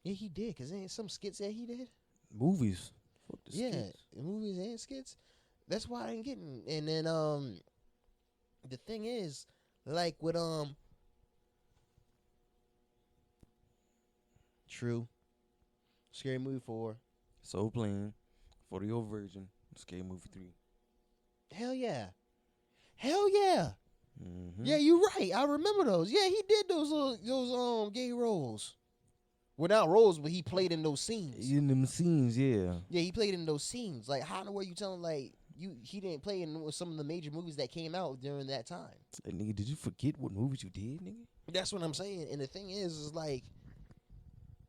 Speaker 6: yeah, he did, because ain't some skits that he did.
Speaker 3: Movies. Fuck the
Speaker 6: Yeah,
Speaker 3: skits.
Speaker 6: movies and skits. That's why I ain't getting. And then the thing is, like with True, Scary Movie 4.
Speaker 3: Soul Plane, 40-year-old virgin, Scary Movie 3.
Speaker 6: Hell yeah, hell yeah.
Speaker 3: Mm-hmm.
Speaker 6: Yeah, you're right. I remember those. Yeah, he did those gay roles. Well, not roles, but he played in those scenes.
Speaker 3: In them scenes, yeah.
Speaker 6: Yeah, he played in those scenes. Like, how in the world you telling like he didn't play in some of the major movies that came out during that time?
Speaker 3: Hey, nigga, did you forget what movies you did, nigga?
Speaker 6: That's what I'm saying. And the thing is like,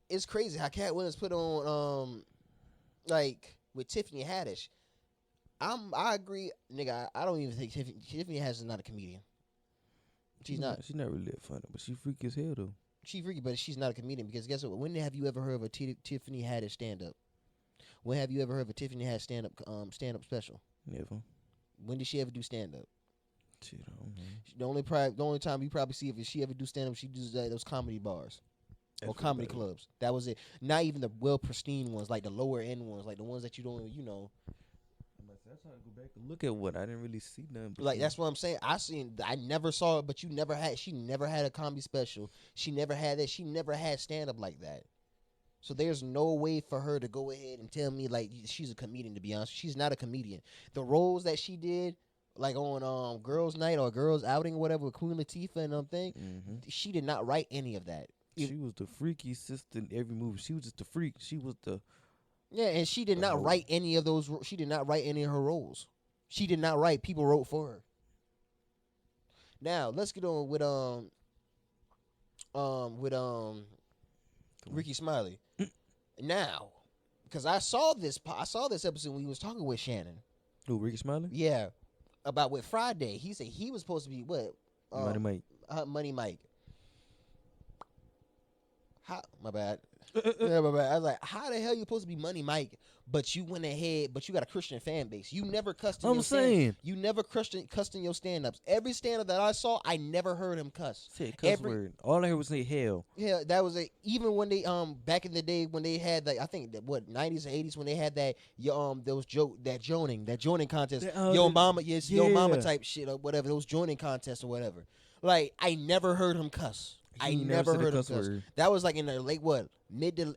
Speaker 6: it's crazy how Cat Williams put on like with Tiffany Haddish. I agree, nigga. I don't even think Tiffany Haddish is not a comedian. She's not.
Speaker 3: She's not really that funny, but she freaky as hell though.
Speaker 6: She freaky, but she's not a comedian because guess what? When have you ever heard of a Tiffany Haddish stand up? When have you ever heard of a Tiffany Haddish stand up special?
Speaker 3: Never.
Speaker 6: When did she ever do stand up?
Speaker 3: Shit, I don't know.
Speaker 6: The only time you probably see if she ever do stand up, she does those comedy bars. Or comedy clubs. That was it. Not even the well pristine ones, like the lower end ones, like the ones that you don't, you know.
Speaker 3: That's how I go back and look at what I didn't really see nothing.
Speaker 6: Like that's what I'm saying. I never saw it, but she never had a comedy special. She never had that. She never had stand up like that. So there's no way for her to go ahead and tell me like she's a comedian. To be honest, she's not a comedian. The roles that she did, like on Girls Night or Girls Outing or whatever with Queen Latifah and thing, she did not write any of that.
Speaker 3: She was the freaky sister in every movie. She was just the freak. She was the
Speaker 6: and she did not write any of those. She did not write any of her roles. She did not write. People wrote for her. Now let's get on with Ricky Smiley. Now, because I saw this episode when he was talking with Shannon.
Speaker 3: Who, Ricky Smiley?
Speaker 6: Yeah, about with Friday. He said he was supposed to be what?
Speaker 3: Money Mike.
Speaker 6: Money Mike. My bad. Yeah, my bad. I was like, how the hell you supposed to be Money Mike, but you went ahead, but you got a Christian fan base. You never cussed in you never cussed in your stand-ups. Every stand-up that I saw, I never heard him cuss.
Speaker 3: Say cuss word. All I heard was say hell.
Speaker 6: Yeah, that was even when they back in the day when they had like I think that 90s or 80s when they had that joining contest. Yo mama, yes, yo mama type shit or whatever, those joining contests or whatever. Like I never heard him cuss. I never heard him cuss. That was like in the mid to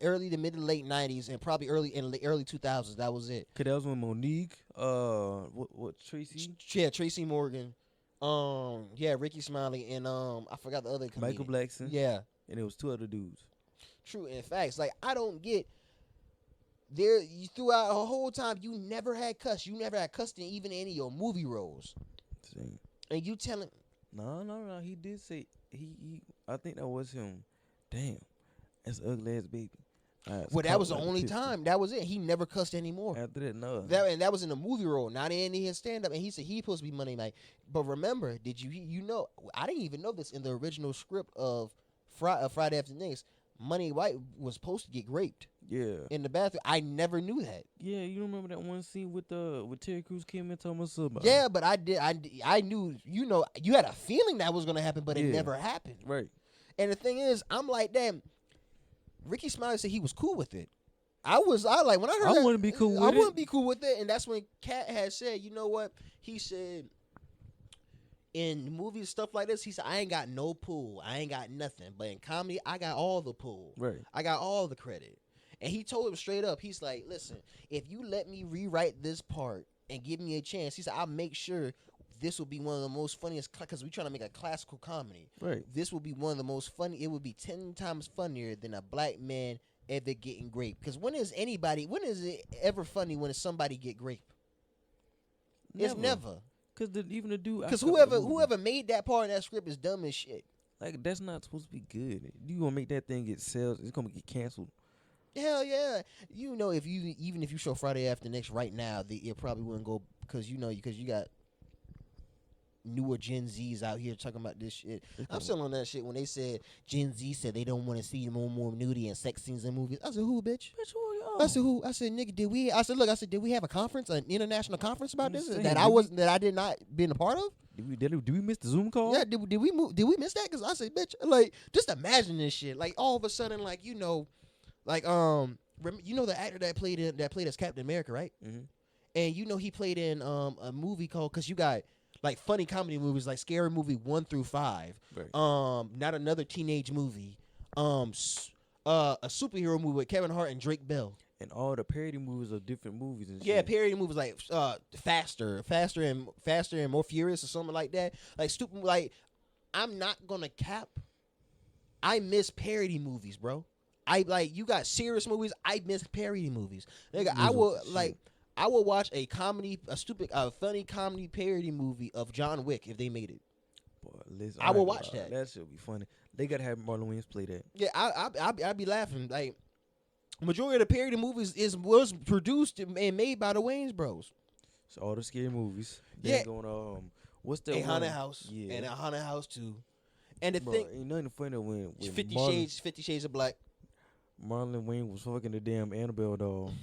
Speaker 6: late 90s and probably early 2000s. That was it.
Speaker 3: Cause that was when Monique, what Tracy?
Speaker 6: Yeah, Tracy Morgan. Ricky Smiley and I forgot the other comedian.
Speaker 3: Michael Blackson.
Speaker 6: Yeah.
Speaker 3: And it was two other dudes.
Speaker 6: True. In fact, like I don't get You throughout the whole time you never had cuss. You never had cuss in even any of your movie roles.
Speaker 3: See.
Speaker 6: And you telling
Speaker 3: No. He did say he. I think that was him. Damn, that's ugly ass baby.
Speaker 6: well, that was the only time. That was it. He never cussed anymore.
Speaker 3: After that, no.
Speaker 6: That was in the movie role, not in his stand up. And he said he supposed to be Money Night. But remember, did you know? I didn't even know this in the original script of Friday After Next. Money White was supposed to get raped.
Speaker 3: Yeah.
Speaker 6: In the bathroom. I never knew that.
Speaker 3: Yeah, you remember that one scene with Terry Crews came and told us about?
Speaker 6: Yeah, but I knew. You know, you had a feeling that was gonna happen, but it never happened.
Speaker 3: Right.
Speaker 6: And the thing is, I'm like, damn. Ricky Smiley said he was cool with it. I like when I heard.
Speaker 3: I wouldn't be cool with it.
Speaker 6: I wouldn't be cool with it, and that's when Cat had said, you know what? He said, in movies stuff like this, he said, I ain't got no pull, I ain't got nothing, but in comedy, I got all the pull.
Speaker 3: Right.
Speaker 6: I got all the credit. And he told him straight up, he's like, listen, if you let me rewrite this part and give me a chance, he said, I'll make sure this will be one of the most funniest, because we're trying to make a classical comedy.
Speaker 3: Right.
Speaker 6: This will be one of the most funny. It would be 10 times funnier than a black man ever getting raped. Because when is it ever funny when somebody get raped? It's never.
Speaker 3: Because even the dude.
Speaker 6: Because whoever made that part in that script is dumb as shit.
Speaker 3: Like, that's not supposed to be good. You gonna make that thing get sales? It's gonna get canceled.
Speaker 6: Hell yeah. You know, even if you show Friday After Next right now, it probably wouldn't go because you got newer Gen Zs out here talking about this shit. I'm still on that shit when they said Gen Z said they don't want to see no more nudity and sex scenes in movies. I said, who, bitch?
Speaker 3: Bitch, who are y'all?
Speaker 6: I said, who? I said, nigga, did we have a conference, an international conference about this
Speaker 3: saying,
Speaker 6: that I did not been a part of?
Speaker 3: Did we miss the Zoom call?
Speaker 6: Yeah, did we miss that? Because I said, bitch, like, just imagine this shit. Like, all of a sudden, like, you know the actor that played as Captain America, right?
Speaker 3: Mm-hmm.
Speaker 6: And you know he played in a movie called, because you got like funny comedy movies like Scary Movie 1 through 5,
Speaker 3: Right.
Speaker 6: Not Another Teenage Movie, a superhero movie with Kevin Hart and Drake Bell.
Speaker 3: And all the parody movies of different movies and shit.
Speaker 6: Yeah, parody movies like Faster and More Furious or something like that. Like stupid. Like, I'm not gonna cap. I miss parody movies, bro. You got serious movies. I miss parody movies. Nigga, I will watch a funny comedy parody movie of John Wick if they made it.
Speaker 3: Boy, listen,
Speaker 6: I will watch that.
Speaker 3: That should be funny. They gotta have Marlon Wayans play that.
Speaker 6: Yeah, I'd be laughing. Like, majority of the parody movies was produced and made by the Wayans Bros.
Speaker 3: So all the scary movies.
Speaker 6: Yeah.
Speaker 3: Going what's that?
Speaker 6: A
Speaker 3: one?
Speaker 6: Haunted House.
Speaker 3: Yeah.
Speaker 6: And A Haunted House 2. And the
Speaker 3: Bro,
Speaker 6: thing,
Speaker 3: ain't nothing funny when
Speaker 6: 50 Shades of Black.
Speaker 3: Marlon Wayne was fucking the damn Annabelle doll.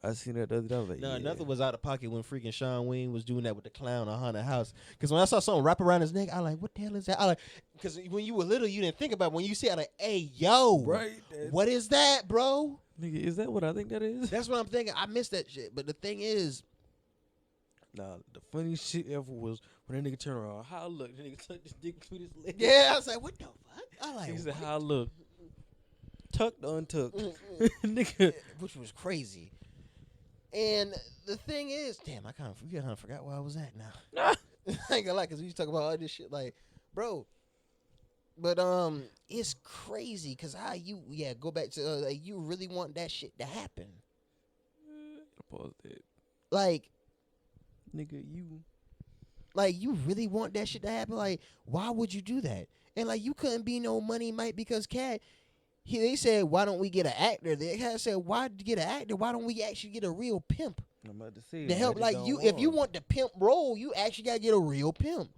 Speaker 3: I seen that the other day. I was like,
Speaker 6: No,
Speaker 3: yeah.
Speaker 6: nothing was out of pocket when freaking Sean Wayne was doing that with the clown on Haunted House. Because when I saw something wrap around his neck, I like, what the hell is that? I like, because when you were little, you didn't think about it. When you see it, I like, hey, yo,
Speaker 3: Right.
Speaker 6: what is that, bro?
Speaker 3: Nigga, is that what I think that is?
Speaker 6: That's what I'm thinking. I missed that shit. But the thing is,
Speaker 3: Nah, the funniest shit ever was when that nigga turned around. How I look? The nigga tucked his dick between his legs.
Speaker 6: yeah, I was like, what the fuck? I like,
Speaker 3: He said,
Speaker 6: what?
Speaker 3: how I look? Tucked, untucked. Nigga.
Speaker 6: Which was crazy. And the thing is, damn, I kind of forgot where I was at now. I ain't gonna lie, because we used to talk about all this shit, like, bro. But it's crazy because go back to you really want that shit to happen.
Speaker 3: Pause that.
Speaker 6: Like,
Speaker 3: Nigga,
Speaker 6: you really want that shit to happen? Like, why would you do that? And like, you couldn't be no Money Mike because they said, why don't we get an actor? They had said, why get an actor? Why don't we actually get a real pimp
Speaker 3: I'm about to say
Speaker 6: to help? Like, if you want the pimp role, you actually gotta get a real pimp.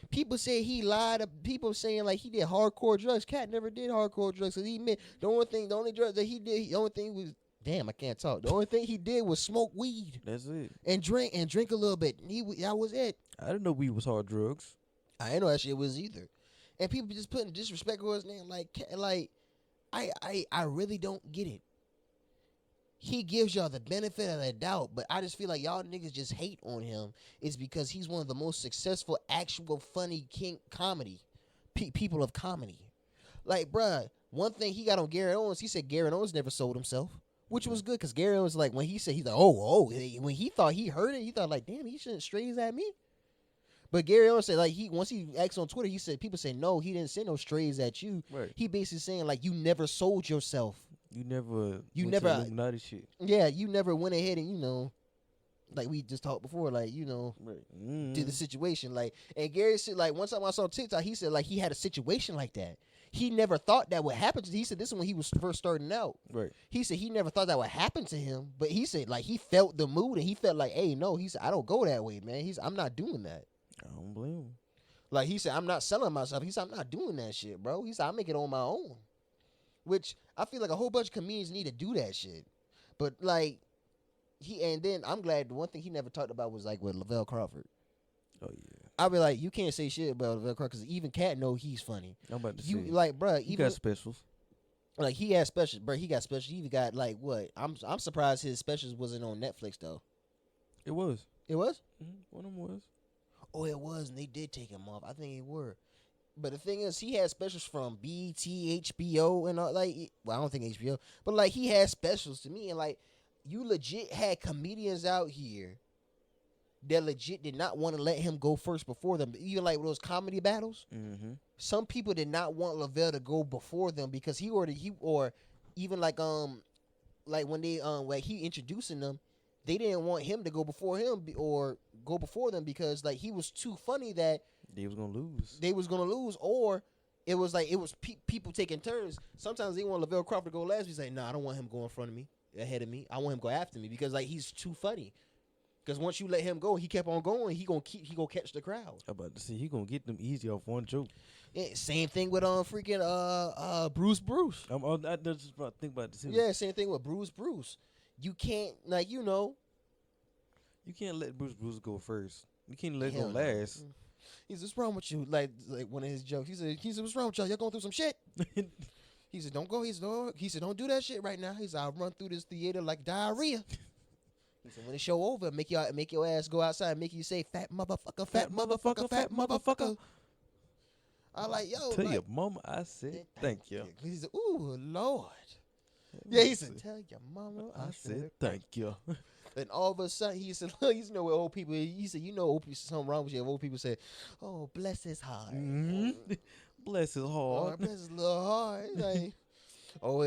Speaker 6: People say he lied. People saying like he did hardcore drugs. Cat never did hardcore drugs. Cause he meant the only drugs that he did, the only thing was, damn, I can't talk. The only thing he did was smoke weed
Speaker 3: That's it.
Speaker 6: and drink a little bit. That was it.
Speaker 3: I didn't know weed was hard drugs.
Speaker 6: I didn't know that shit was either. And people just putting disrespect on his name. Like I really don't get it. He gives y'all the benefit of the doubt, but I just feel like y'all niggas just hate on him is because he's one of the most successful, actual funny people of comedy. Like, bruh, one thing he got on Gary Owens, he said Gary Owens never sold himself, which was good because Gary Owens, like, when he said, he's like, when he thought he heard it, he thought, like, damn, he shouldn't strays at me. But Gary Owens said, like, once he asked on Twitter, he said, people say, no, he didn't send no strays at you.
Speaker 3: Right.
Speaker 6: He basically saying, like, you never sold yourself.
Speaker 3: You never.
Speaker 6: You
Speaker 3: went to
Speaker 6: never-
Speaker 3: Illuminati shit.
Speaker 6: Yeah, you never went ahead and like we just talked before, like did the situation like. And Gary said like one time I saw TikTok, he said like he had a situation like that. He never thought that would happen to. He said this is when he was first starting out.
Speaker 3: Right.
Speaker 6: He said he never thought that would happen to him, but he said like he felt the mood and he felt like, hey, no, he said I don't go that way, man. I'm not doing that.
Speaker 3: I don't blame him.
Speaker 6: Like he said, I'm not selling myself. He said I'm not doing that shit, bro. He said I make it on my own, which I feel like a whole bunch of comedians need to do that shit. But like and then I'm glad the one thing he never talked about was like with Lavelle Crawford.
Speaker 3: Oh yeah.
Speaker 6: I'll be like, you can't say shit about Lavelle Crawford because even Cat know he's funny.
Speaker 3: I'm about to
Speaker 6: You
Speaker 3: say.
Speaker 6: like, bro,
Speaker 3: He
Speaker 6: even
Speaker 3: got specials.
Speaker 6: like he has specials, bro. He got specials. He even got like what? I'm surprised his specials wasn't on Netflix though.
Speaker 3: It was.
Speaker 6: It was.
Speaker 3: One of them was.
Speaker 6: Oh, it was, and they did take him off. I think it were. But the thing is, he had specials from BT, HBO, and all, like, well, I don't think HBO, but like he had specials to me, and like you legit had comedians out here that legit did not want to let him go first before them. Even like those comedy battles, some people did not want Lavelle to go before them because or even like when they like he introducing them, they didn't want him to go before him or go before them because like he was too funny that
Speaker 3: They was gonna lose.
Speaker 6: they was gonna lose, or it was like people taking turns. Sometimes they want Lavelle Crawford to go last. He's like, nah, I don't want him going in front of me, ahead of me. I want him to go after me because like he's too funny. Because once you let him go, he kept on going. He gonna catch the crowd.
Speaker 3: I'm about to say he gonna get them easy off one joke.
Speaker 6: Yeah, same thing with freaking Bruce.
Speaker 3: I just about to think about this.
Speaker 6: Yeah, same thing with Bruce. You can't
Speaker 3: You can't let Bruce go first. You can't let him
Speaker 6: Hell
Speaker 3: go
Speaker 6: no.
Speaker 3: last.
Speaker 6: He said, what's wrong with you? Like one of his jokes. He said, what's wrong with y'all? Y'all going through some shit? He said, don't go. He said, don't do that shit right now. He said, I'll run through this theater like diarrhea. He said, when the show over, make your ass go outside and make you say, fat motherfucker, fat motherfucker, fat motherfucker. I like, yo.
Speaker 3: Tell
Speaker 6: like,
Speaker 3: your mama I said thank you.
Speaker 6: He said, ooh, Lord. Yeah, he said, tell your mama
Speaker 3: I said thank you.
Speaker 6: And all of a sudden, he said, look, you know what old people, he said, old people, something wrong with you. Old people say, oh, bless his heart.
Speaker 3: Bless his
Speaker 6: Oh,
Speaker 3: heart.
Speaker 6: bless his little heart. Like,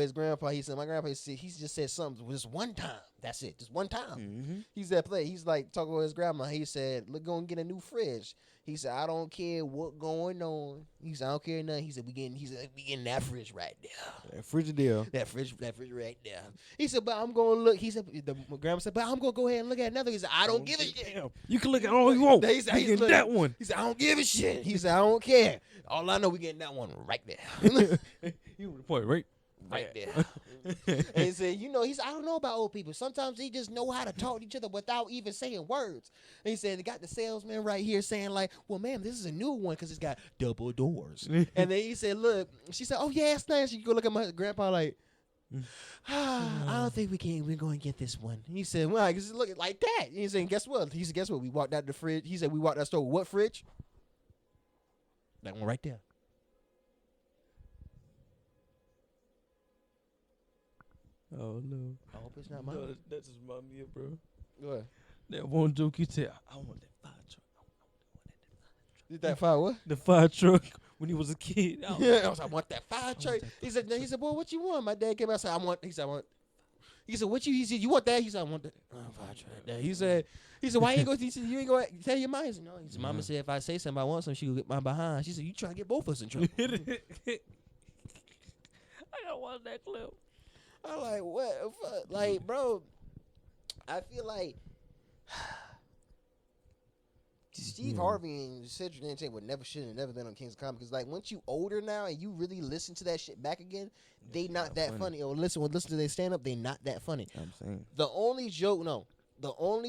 Speaker 6: his grandpa, he said, my grandpa, he just said something just one time. That's it, just one time. He's that play. He's like talking with his grandma. He said, look, go and get a new fridge. He said, I don't care what going on. He said, I don't care nothing. He said, we getting that fridge right there.
Speaker 3: That Frigidaire.
Speaker 6: That fridge right there. He said, but I'm going to look. He said, the grandma said, but I'm going to go ahead and look at another. He said, I don't give a shit.
Speaker 3: Damn. You can look at all you want.
Speaker 6: He said,
Speaker 3: You get that one.
Speaker 6: He said, I don't give a shit. He said, I don't care. All I know, we getting that one right there.
Speaker 3: You would point right.
Speaker 6: Right there. And he said, he said, I don't know about old people. Sometimes they just know how to talk to each other without even saying words. And he said, they got the salesman right here saying like, well, ma'am, this is a new one because it's got double doors. And then he said, look, she said, oh, yeah, it's nice. You go look at my grandpa like, I don't think we're going to get this one. And he said, well, because it's looking like that. And he said, guess what? He said, guess what? We walked out the fridge. He said, we walked out the store. What fridge? That one right there.
Speaker 3: Oh no.
Speaker 6: I hope it's not mine.
Speaker 3: No, that just reminded me of, bro.
Speaker 6: What?
Speaker 3: That one joke you said, I want that fire truck.
Speaker 6: Did that fire what?
Speaker 3: The fire truck when he was a kid.
Speaker 6: Yeah, I was like, I want that fire truck. He said, boy, what you want? My dad came out and said, I want. He said, what you? He said, you want that? He said, I want that fire truck. He said, why you ain't go? He said, you ain't go tell your mom. He said, no. He said, Mama said if I say something, I want something, she will get my behind. She said, you trying to get both of us in trouble.
Speaker 3: I gotta watch that clip.
Speaker 6: I'm like, what the fuck? Like, bro, I feel like Steve Harvey and Cedric Entertainment should have never been on Kings of Comedy because, like, once you older now and you really listen to that shit back again, they not that funny. Or listen to their stand up, they not that funny.
Speaker 3: I'm saying
Speaker 6: The only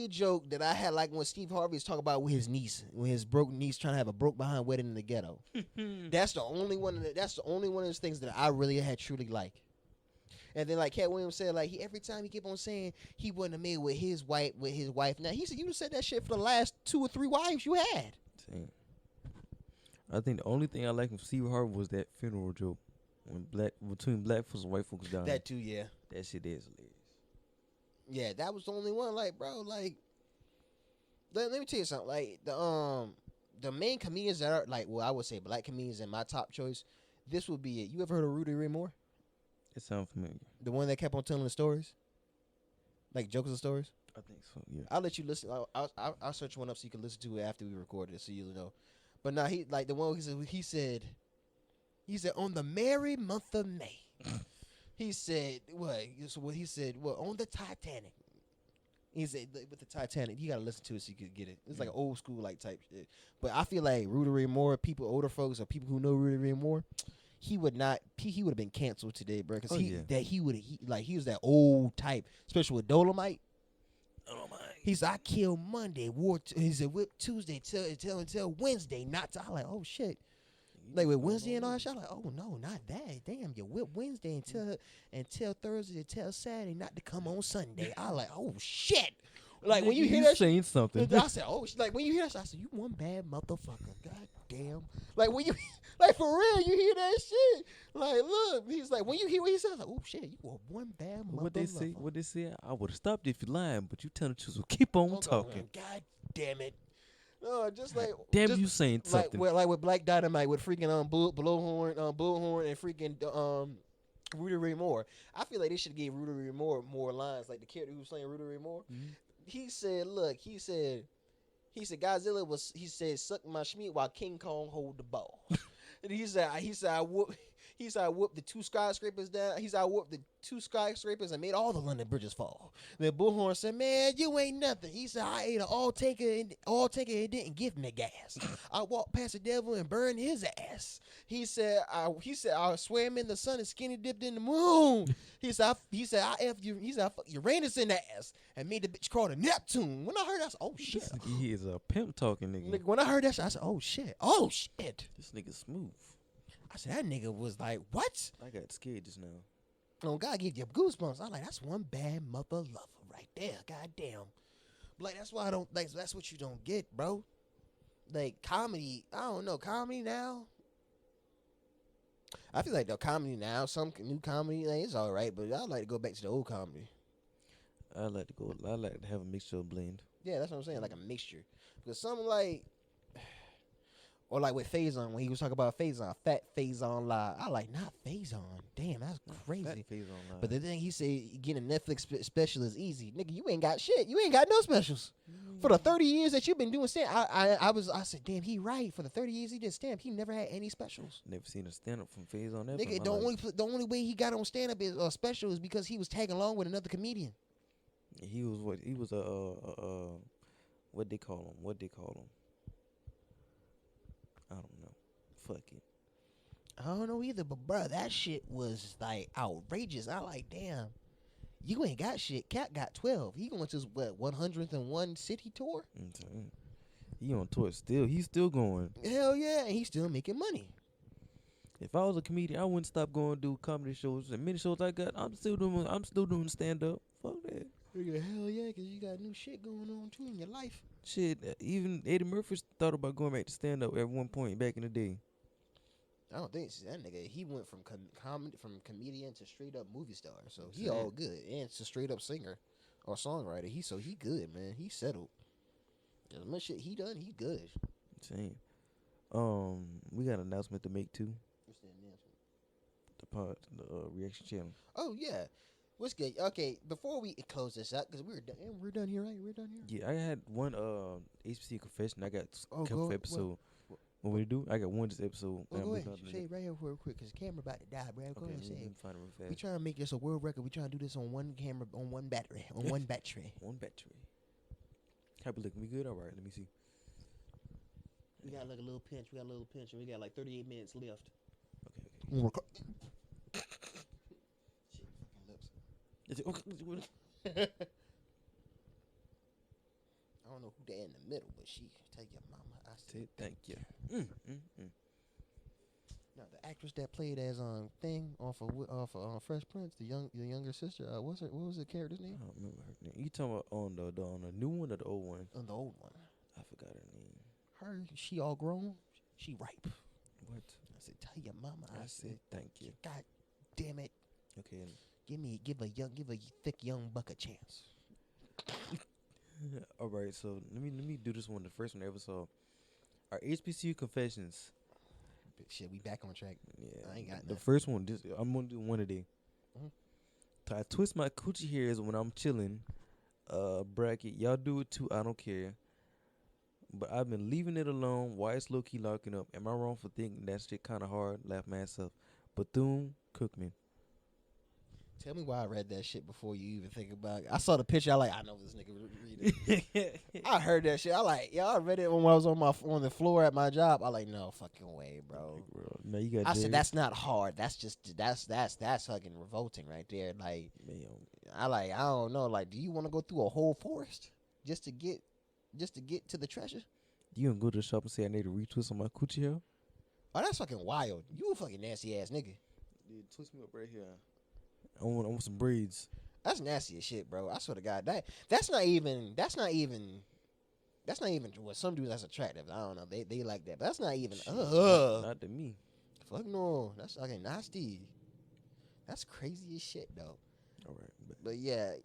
Speaker 6: joke that I had like when Steve Harvey is talking about with his niece, when his broke niece trying to have a broke behind wedding in the ghetto. That's the only one. That's the only one of those things that I really had truly like. And then like Cat Williams said, like every time he kept on saying he wasn't a man with his wife. Now he said you said that shit for the last 2 or 3 wives you had.
Speaker 3: Same. I think the only thing I like from Steve Harvey was that funeral joke when between black folks and white folks dying.
Speaker 6: That too, yeah.
Speaker 3: That shit is hilarious.
Speaker 6: Yeah, that was the only one. Like, bro, like let me tell you something. Like the main comedians that are like, well, I would say black comedians in my top choice. This would be it. You ever heard of Rudy Ray Moore?
Speaker 3: It sounds familiar.
Speaker 6: The one that kept on telling the stories, like jokes and stories.
Speaker 3: I think so. Yeah.
Speaker 6: I'll let you listen. I'll search one up so you can listen to it after we record it, so you'll know. But now he like the one he said on the merry month of May. He said what? So what he said? Well, on the Titanic. He said with the Titanic, you gotta listen to it so you can get it. It's like an old school like type shit. But I feel like Rudy Ray Moore, people, older folks, or people who know Rudy Ray Moore, he would have been canceled today, bro. Because he was that old type, especially with Dolomite. He said, I killed Monday, he said whip Tuesday until Wednesday, not to. I like, oh shit. Like with Wednesday and all that shit, I'm like, oh no, not that. Damn, you whip Wednesday until Thursday, until Saturday, not to come on Sunday. I like, oh shit. Like when you hear that
Speaker 3: saying something.
Speaker 6: I said, oh, like when you hear that, I said, you one bad motherfucker. God damn. Like when you, like for real, you hear that shit. Like, look, he's like, when you hear what he says, like, oh shit, you are one bad motherfucker.
Speaker 3: What they say? I would have stopped if you lying, but you telling the truth, so keep on talking.
Speaker 6: God damn it. No, just like
Speaker 3: damn, you saying something
Speaker 6: like with Black Dynamite with freaking Bullhorn and freaking Rudy Ray Moore. I feel like they should give Rudy Ray Moore more lines, like the character who was playing Rudy Ray Moore. Mm-hmm. He said, look, he said Godzilla was, he said, suck my schmeat while King Kong hold the ball. And he said I whooped the two skyscrapers down. He said I whooped the two skyscrapers and made all the London bridges fall. Then Bullhorn said, man, you ain't nothing. He said I ate an all taker and didn't give me gas. I walked past the devil and burned his ass. He said I swam in the sun and skinny dipped in the moon. He said I fucked Uranus in the ass and made the bitch crawl to Neptune. When I heard that, I said, oh shit.
Speaker 3: He is a pimp talking nigga.
Speaker 6: When I heard that shit, I said, oh shit. Oh shit.
Speaker 3: This nigga smooth.
Speaker 6: I said, that nigga was like, what?
Speaker 3: I got scared just now.
Speaker 6: Oh, God give you goosebumps. I'm like, that's one bad mother lover right there. God damn. Like, that's why I don't, like, that's what you don't get, bro. Like, comedy, I don't know, comedy now. I feel like the comedy now, some new comedy, like, it's all right, but I'd like to go back to the old comedy.
Speaker 3: I like to have a mixture of blend.
Speaker 6: Yeah, that's what I'm saying, like a mixture. Because something like, or like with Faison, when he was talking about Faison, fat Faison lie. I like, not Faison. Damn, that's crazy.
Speaker 3: Fat Faison lie.
Speaker 6: But the thing he said, getting a Netflix special is easy. Nigga, you ain't got shit. You ain't got no specials. For the 30 years that you've been doing stand, I said, damn, he right. For the 30 years he did stand, he never had any specials.
Speaker 3: Never seen a stand up from Faison ever.
Speaker 6: Nigga, the only way he got on stand up is special is because he was tagging along with another comedian.
Speaker 3: He was what? He was what they call him? I don't know. Fuck it.
Speaker 6: I don't know either, but bro, that shit was like outrageous. I like, damn, you ain't got shit. Cat got 12. He going to his 101 city tour.
Speaker 3: He on tour still. He's still going.
Speaker 6: Hell yeah, and he's still making money.
Speaker 3: If I was a comedian, I wouldn't stop going to do comedy shows. And many shows I got, I'm still doing stand up. Fuck that.
Speaker 6: Hell yeah, because you got new shit going on too in your life.
Speaker 3: Shit, even Eddie Murphy thought about going back to stand up at one point back in the day.
Speaker 6: I don't think that nigga. He went from comedian to straight up movie star, so he all good, and it's a straight up singer or songwriter. He good, man. He settled. As much shit he done, he good.
Speaker 3: Same. We got an announcement to make too.
Speaker 6: What's the announcement?
Speaker 3: The reaction channel.
Speaker 6: Oh yeah. What's good? Okay, before we close this up, because we're done here, right? We're done here.
Speaker 3: Yeah, I had one HBC confession. I got a couple episodes. What we do? I got one this episode.
Speaker 6: Well, go ahead. Say it right here real quick, because the camera about to die, bro. Go ahead and say it.
Speaker 3: Find it real fast.
Speaker 6: We trying to make this a world record. We trying to do this on one camera, on one battery, one battery.
Speaker 3: One battery. Happy looking. We good? All right. Let me see.
Speaker 6: We got like a little pinch. We got like 38 minutes left.
Speaker 3: Okay.
Speaker 6: Shit, fucking lips. I don't know who that in the middle, but she tell your mama I said
Speaker 3: thank you.
Speaker 6: Now the actress that played as thing off of Fresh Prince, the younger sister. What was the character's name?
Speaker 3: I don't remember her name. You talking about on the new one or the old one?
Speaker 6: On the old one.
Speaker 3: I forgot her name.
Speaker 6: Her, she all grown. She ripe.
Speaker 3: What?
Speaker 6: I said, tell your mama
Speaker 3: I said thank you.
Speaker 6: God damn it.
Speaker 3: Okay.
Speaker 6: Give a thick young buck a chance.
Speaker 3: All right, so let me do this one. The first one I ever saw. Our HBCU confessions.
Speaker 6: Shit, we back on track.
Speaker 3: Yeah,
Speaker 6: I ain't got
Speaker 3: the
Speaker 6: nothing.
Speaker 3: first one. I'm gonna do one today. I twist my coochie hairs when I'm chilling. Bracket. Y'all do it too. I don't care. But I've been leaving it alone. Why it's low key locking up? Am I wrong for thinking that shit kind of hard? Laugh my ass up. Bethune Cookman.
Speaker 6: Tell me why I read that shit before you even think about it. I saw the picture. I know this nigga read it. I heard that shit. I read it when I was on the floor at my job. I like, no fucking way, bro.
Speaker 3: No, you got.
Speaker 6: I said that's not hard. That's just that's fucking revolting right there. Like, I don't know. Like, do you want to go through a whole forest just to get to the treasure?
Speaker 3: You gonna go to the shop and say I need a retwist on my coochie hair?
Speaker 6: Oh, that's fucking wild. You a fucking nasty ass nigga.
Speaker 3: Dude, twist me up right here. I want some braids.
Speaker 6: That's nasty as shit, bro. I swear to God, that's not even what some dudes that's attractive. I don't know. They like that. But that's not even
Speaker 3: Not to me.
Speaker 6: Fuck no. That's fucking nasty. That's crazy as shit though.
Speaker 3: All right.
Speaker 6: But yeah,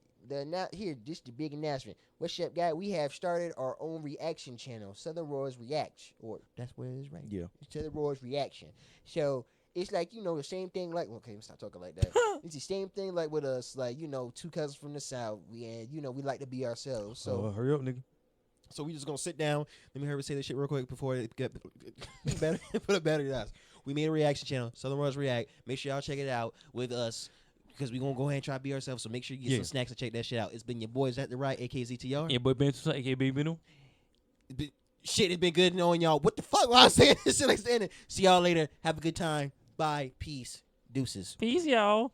Speaker 6: just the big announcement. What's up, guy? We have started our own reaction channel, Southern Roy's React, or that's what it is, right?
Speaker 3: Yeah.
Speaker 6: Southern Roy's Reaction. So it's like, the same thing. Like, okay, stop talking like that. It's the same thing like with us, like, two cousins from the South. We like to be ourselves. So
Speaker 3: hurry up, nigga.
Speaker 6: So we just gonna sit down. Let me hear her say this shit real quick before it get better. Put a battery down. We made a reaction channel, Southern Roy's React. Make sure y'all check it out with us, because we gonna go ahead and try to be ourselves. So make sure you get some snacks and check that shit out. It's been your boys at the right, aka ZTR.
Speaker 3: Yeah, boy, Ben, aka Baby Beno.
Speaker 6: Shit, it's been good knowing y'all. What the fuck? Why I'm saying this shit like standing. See y'all later. Have a good time. Bye. Peace. Deuces.
Speaker 3: Peace, y'all.